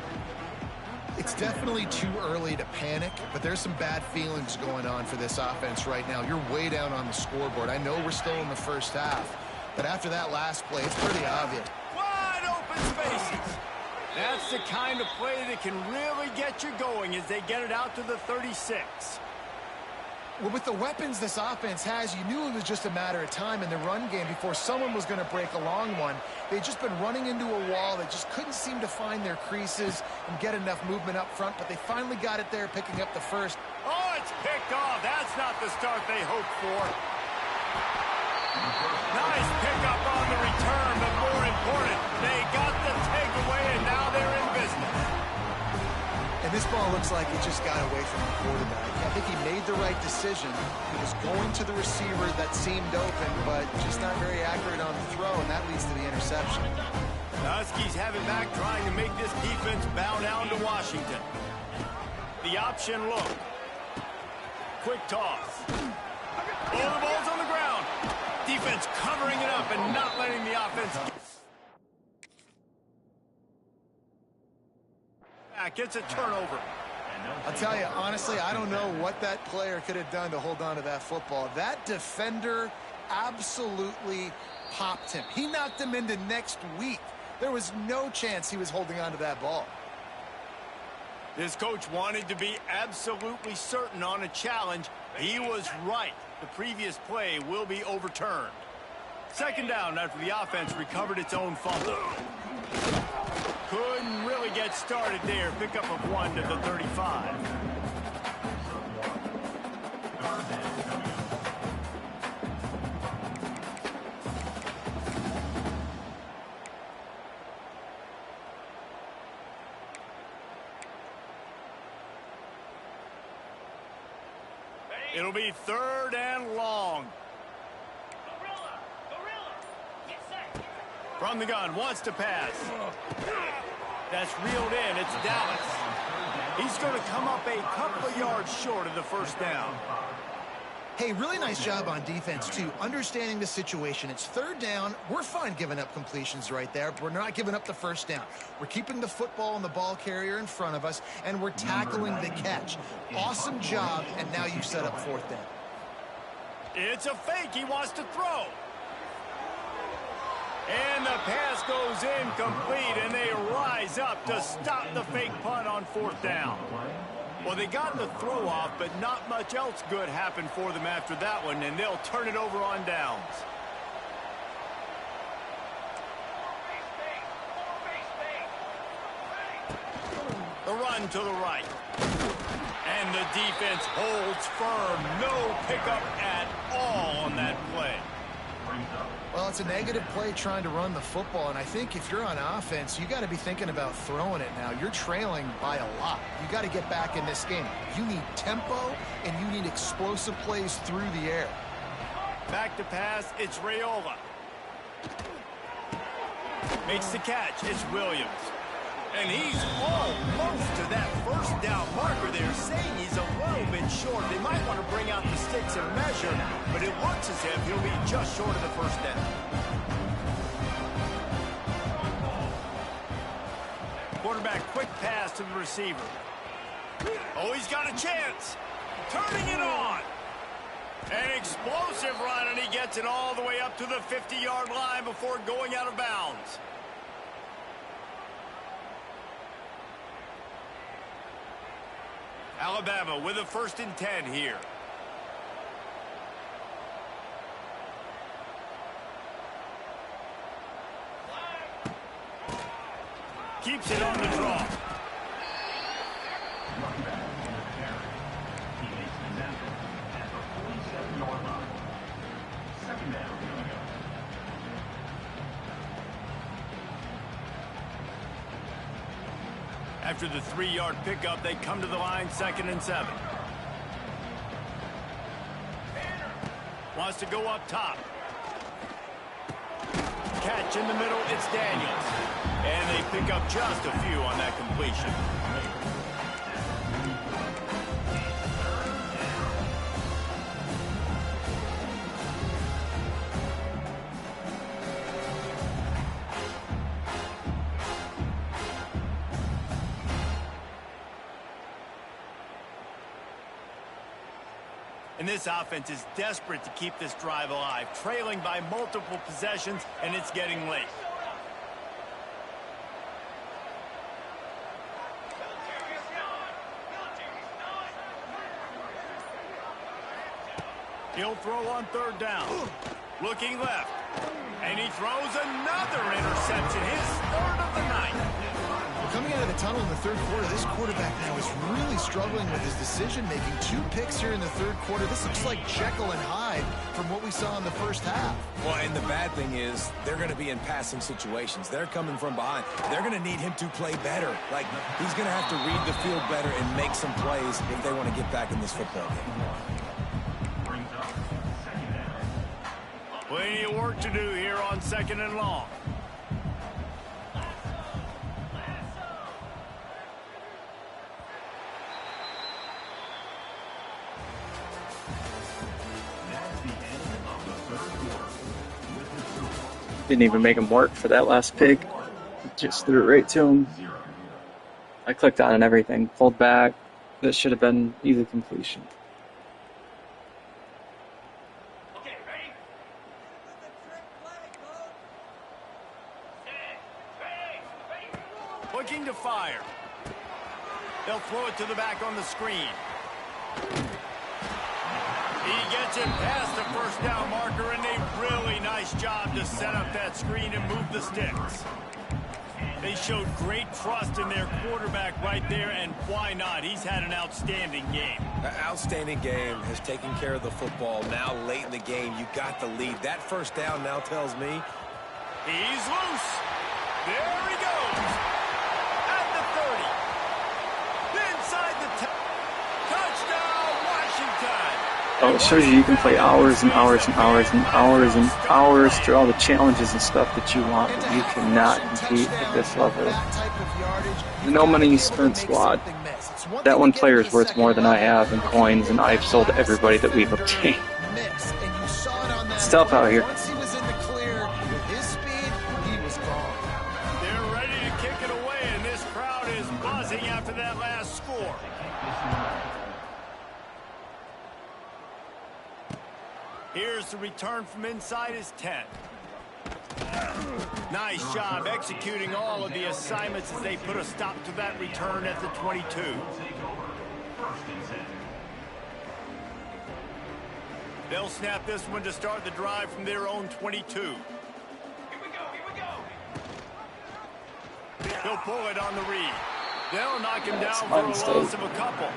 It's definitely too early to panic, but there's some bad feelings going on for this offense right now. You're way down on the scoreboard. I know we're still in the first half, but after that last play, it's pretty obvious. Wide open spaces. That's the kind of play that can really get you going as they get it out to the 36. Well, with the weapons this offense has, you knew it was just a matter of time in the run game before someone was going to break a long one. They'd just been running into a wall. They just couldn't seem to find their creases and get enough movement up front, but they finally got it there, picking up the first. Oh, it's picked off. That's not the start they hoped for. Nice pickup on the return, but more important, they got the takeaway, and now they're in business. And this ball looks like it just got away from the quarterback. I think he made the right decision. He was going to the receiver that seemed open, but just not very accurate on the throw, and that leads to the interception. The Huskies have it back, trying to make this defense bow down to The option look. Quick toss. Oh, the ball's on the ground. Defense covering it up and not letting the offense back. Gets a turnover. I'll tell you, honestly, I don't know what that player could have done to hold on to that football. That defender absolutely popped him. He knocked him into next week. There was no chance he was holding on to that ball. This coach wanted to be absolutely certain on a challenge. He was right. The previous play will be overturned. Second down after the offense recovered its own fumble. Couldn't really get started there. Pickup of 1 to the 35. It'll be 3rd and long. From the gun, wants to pass. That's reeled in. It's Dallas. He's going to come up a couple of yards short of the first down. Hey, really nice job on defense, too, understanding the situation. It's 3rd down. We're fine giving up completions right there, but we're not giving up the first down. We're keeping the football and the ball carrier in front of us, and we're tackling the catch. Awesome job, and now you set up 4th down. It's a fake. He wants to throw. And the pass goes incomplete, and they rise up to stop the fake punt on 4th down. Well, they got the throw off, but not much else good happened for them after that one, and they'll turn it over on downs. The run to the right. And the defense holds firm. No pickup at all on that play. Well, it's a negative play trying to run the football, and I think if you're on offense, you got to be thinking about throwing it now. You're trailing by a lot. You got to get back in this game. You need tempo, and you need explosive plays through the air. Back to pass, it's Raiola. Makes the catch, it's Williams. And he's almost to that first down marker there, saying he's a little bit short. They might want to bring out the sticks and measure, but it looks as if he'll be just short of the first down. Quarterback, quick pass to the receiver. Oh, he's got a chance. Turning it on. An explosive run, and he gets it all the way up to the 50-yard line before going out of bounds. Alabama with a 1st and 10 here. Keeps it on the draw. After the 3-yard pickup, they come to the line, 2nd and 7. Wants to go up top. Catch in the middle, it's Daniels. And they pick up just a few on that completion. And this offense is desperate to keep this drive alive, trailing by multiple possessions, and it's getting late. He'll throw on 3rd down. Looking left. And he throws another interception, his 3rd of the night. Coming out of the tunnel in the 3rd quarter, this quarterback now is really struggling with his decision-making. 2 picks here in the 3rd quarter. This looks like Jekyll and Hyde from what we saw in the first half. Well, and the bad thing is they're going to be in passing situations. They're coming from behind. They're going to need him to play better. Like, he's going to have to read the field better and make some plays if they want to get back in this football game. Plenty of work to do here on 2nd and long. Didn't even make him work for that last pick. Just threw it right to him. I clicked on it and everything. Pulled back. That should have been easy completion. Looking to fire. They'll throw it to the back on the screen. He gets it past the first down marker, and a really nice job to set up that screen and move the sticks. They showed great trust in their quarterback right there, and why not? He's had an outstanding game. An outstanding game, has taken care of the football. Now late in the game, you got the lead. That first down now tells me he's loose. There he goes. At the 30. Inside the 10. Touchdown, Washington. Oh, it shows you can play hours and hours and hours and hours and hours through all the challenges and stuff that you want, but you cannot compete at this level. No money spent squad. That one player is worth more than I have in coins, and I've sold everybody that we've obtained. It's tough out here. Once he was in the clear, with his speed, he was gone. They're ready to kick it away, and this crowd is buzzing after that last score. Here's the return from inside his 10. Nice job executing all of the assignments as they put a stop to that return at the 22. They'll snap this one to start the drive from their own 22. Here we go. He'll pull it on the read. They'll knock him down for a loss of a couple.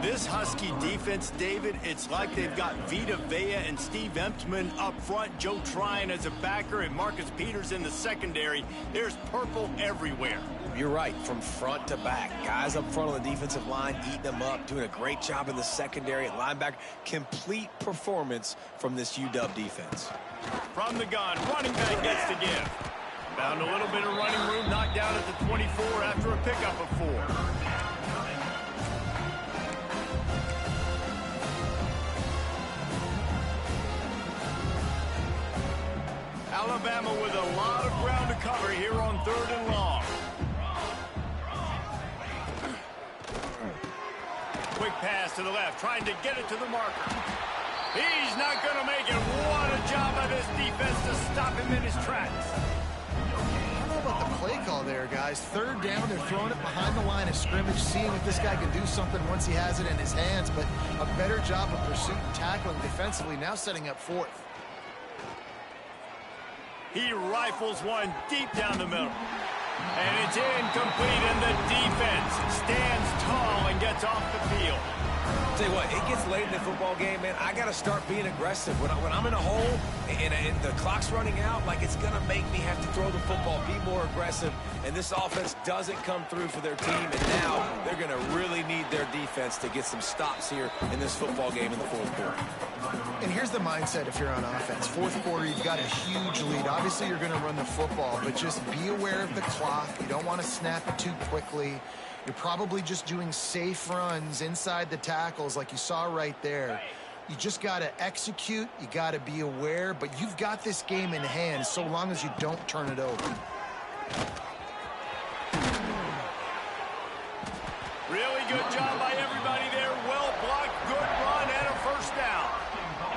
This Husky defense, David, it's like they've got Vita Vea and Steve Emptman up front, Joe Tryon as a backer, and Marcus Peters in the secondary. There's purple everywhere. You're right, from front to back. Guys up front on the defensive line eating them up, doing a great job in the secondary at linebacker. Complete performance from this UW defense. From the gun, running back gets to give. Found a little bit of running room, knocked down at the 24 after a pickup of 4. Alabama with a lot of ground to cover here on 3rd and long. Quick pass to the left, trying to get it to the marker. He's not going to make it. What a job by this defense to stop him in his tracks. I don't know about the play call there, guys. 3rd down, they're throwing it behind the line of scrimmage, seeing if this guy can do something once he has it in his hands, but a better job of pursuit and tackling defensively, now setting up 4th. He rifles one deep down the middle. And it's incomplete, and the defense stands tall and gets off the field. Tell you what, it gets late in the football game, man. I got to start being aggressive. When I'm in a hole and the clock's running out, like, it's going to make me have to throw the football, be more aggressive. And this offense doesn't come through for their team, and now they're going to really need their defense to get some stops here in this football game in the 4th quarter. And here's the mindset if you're on offense. 4th quarter, you've got a huge lead. Obviously, you're going to run the football, but just be aware of the clock. You don't want to snap it too quickly. You're probably just doing safe runs inside the tackles like you saw right there. You just got to execute. You got to be aware, but you've got this game in hand so long as you don't turn it over. Really good job by everybody there. Well blocked, good run, and a first down.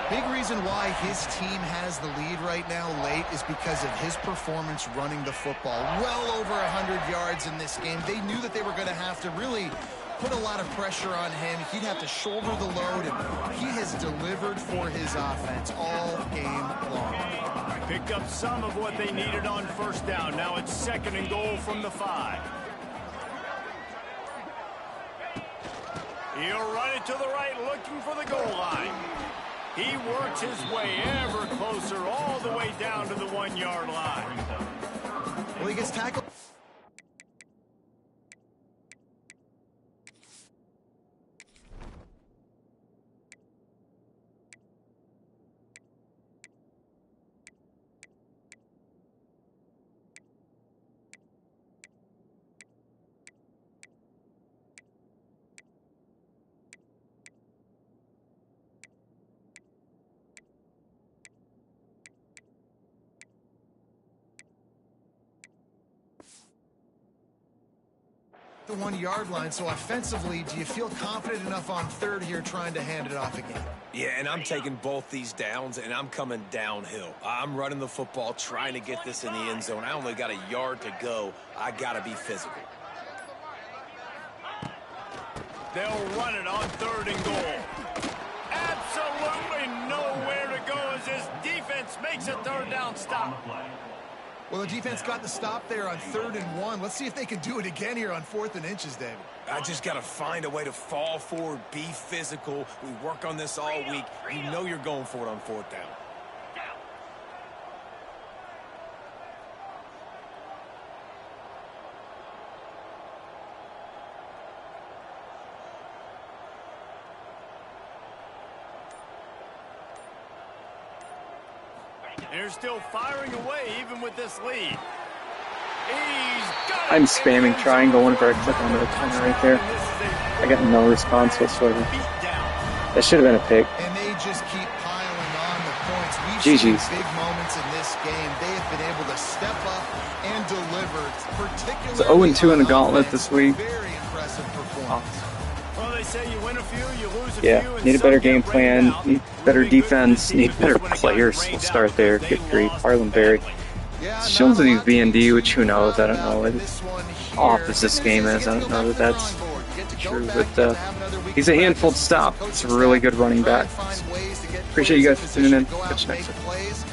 Big reason why his team has the lead right now late is because of his performance running the football. Well over 100 yards in this game. They knew that they were going to have to really put a lot of pressure on him. He'd have to shoulder the load, and he has delivered for his offense all game long. Picked up some of what they needed on first down. Now it's 2nd and goal from the 5. He'll run it to the right, looking for the goal line. He works his way ever closer all the way down to the 1-yard line. Well, he gets tackled. The 1 yard line. So offensively, do you feel confident enough on third here trying to hand it off again? Yeah, and I'm taking both these downs, and I'm coming downhill. I'm running the football, trying to get this in the end zone. I only got a yard to go. I got to be physical. They'll run it on 3rd and goal. Absolutely nowhere to go as this defense makes a 3rd down stop. Well, the defense got the stop there on 3rd and 1. Let's see if they can do it again here on 4th and inches, David. I just got to find a way to fall forward, be physical. We work on this all week. You know you're going for it on 4th down. They're still firing away even with this lead. I'm spamming triangle whenever I click onto the corner right there. I got no response whatsoever. That should have been a pick. And they just keep piling on the points. GG's. We've seen big moments in this game. They have been able to step up and deliver. Particularly It's 0-2 in the Gauntlet this week. Very impressive performance. Well, they say you win a few, you lose a Yeah, few, and need a better some game get plan, rained out. need better Really good defense, for need teams better when it got players. rained We'll out. start there. Good grief. Harlan Berry. Yeah, Shows that he's not a lot B&D, to which who knows? I don't know about what this one here. off as this game is. I don't know that that's true, but he's a handful to stop. It's a really good running back. Appreciate you guys for tuning in. Catch you next time.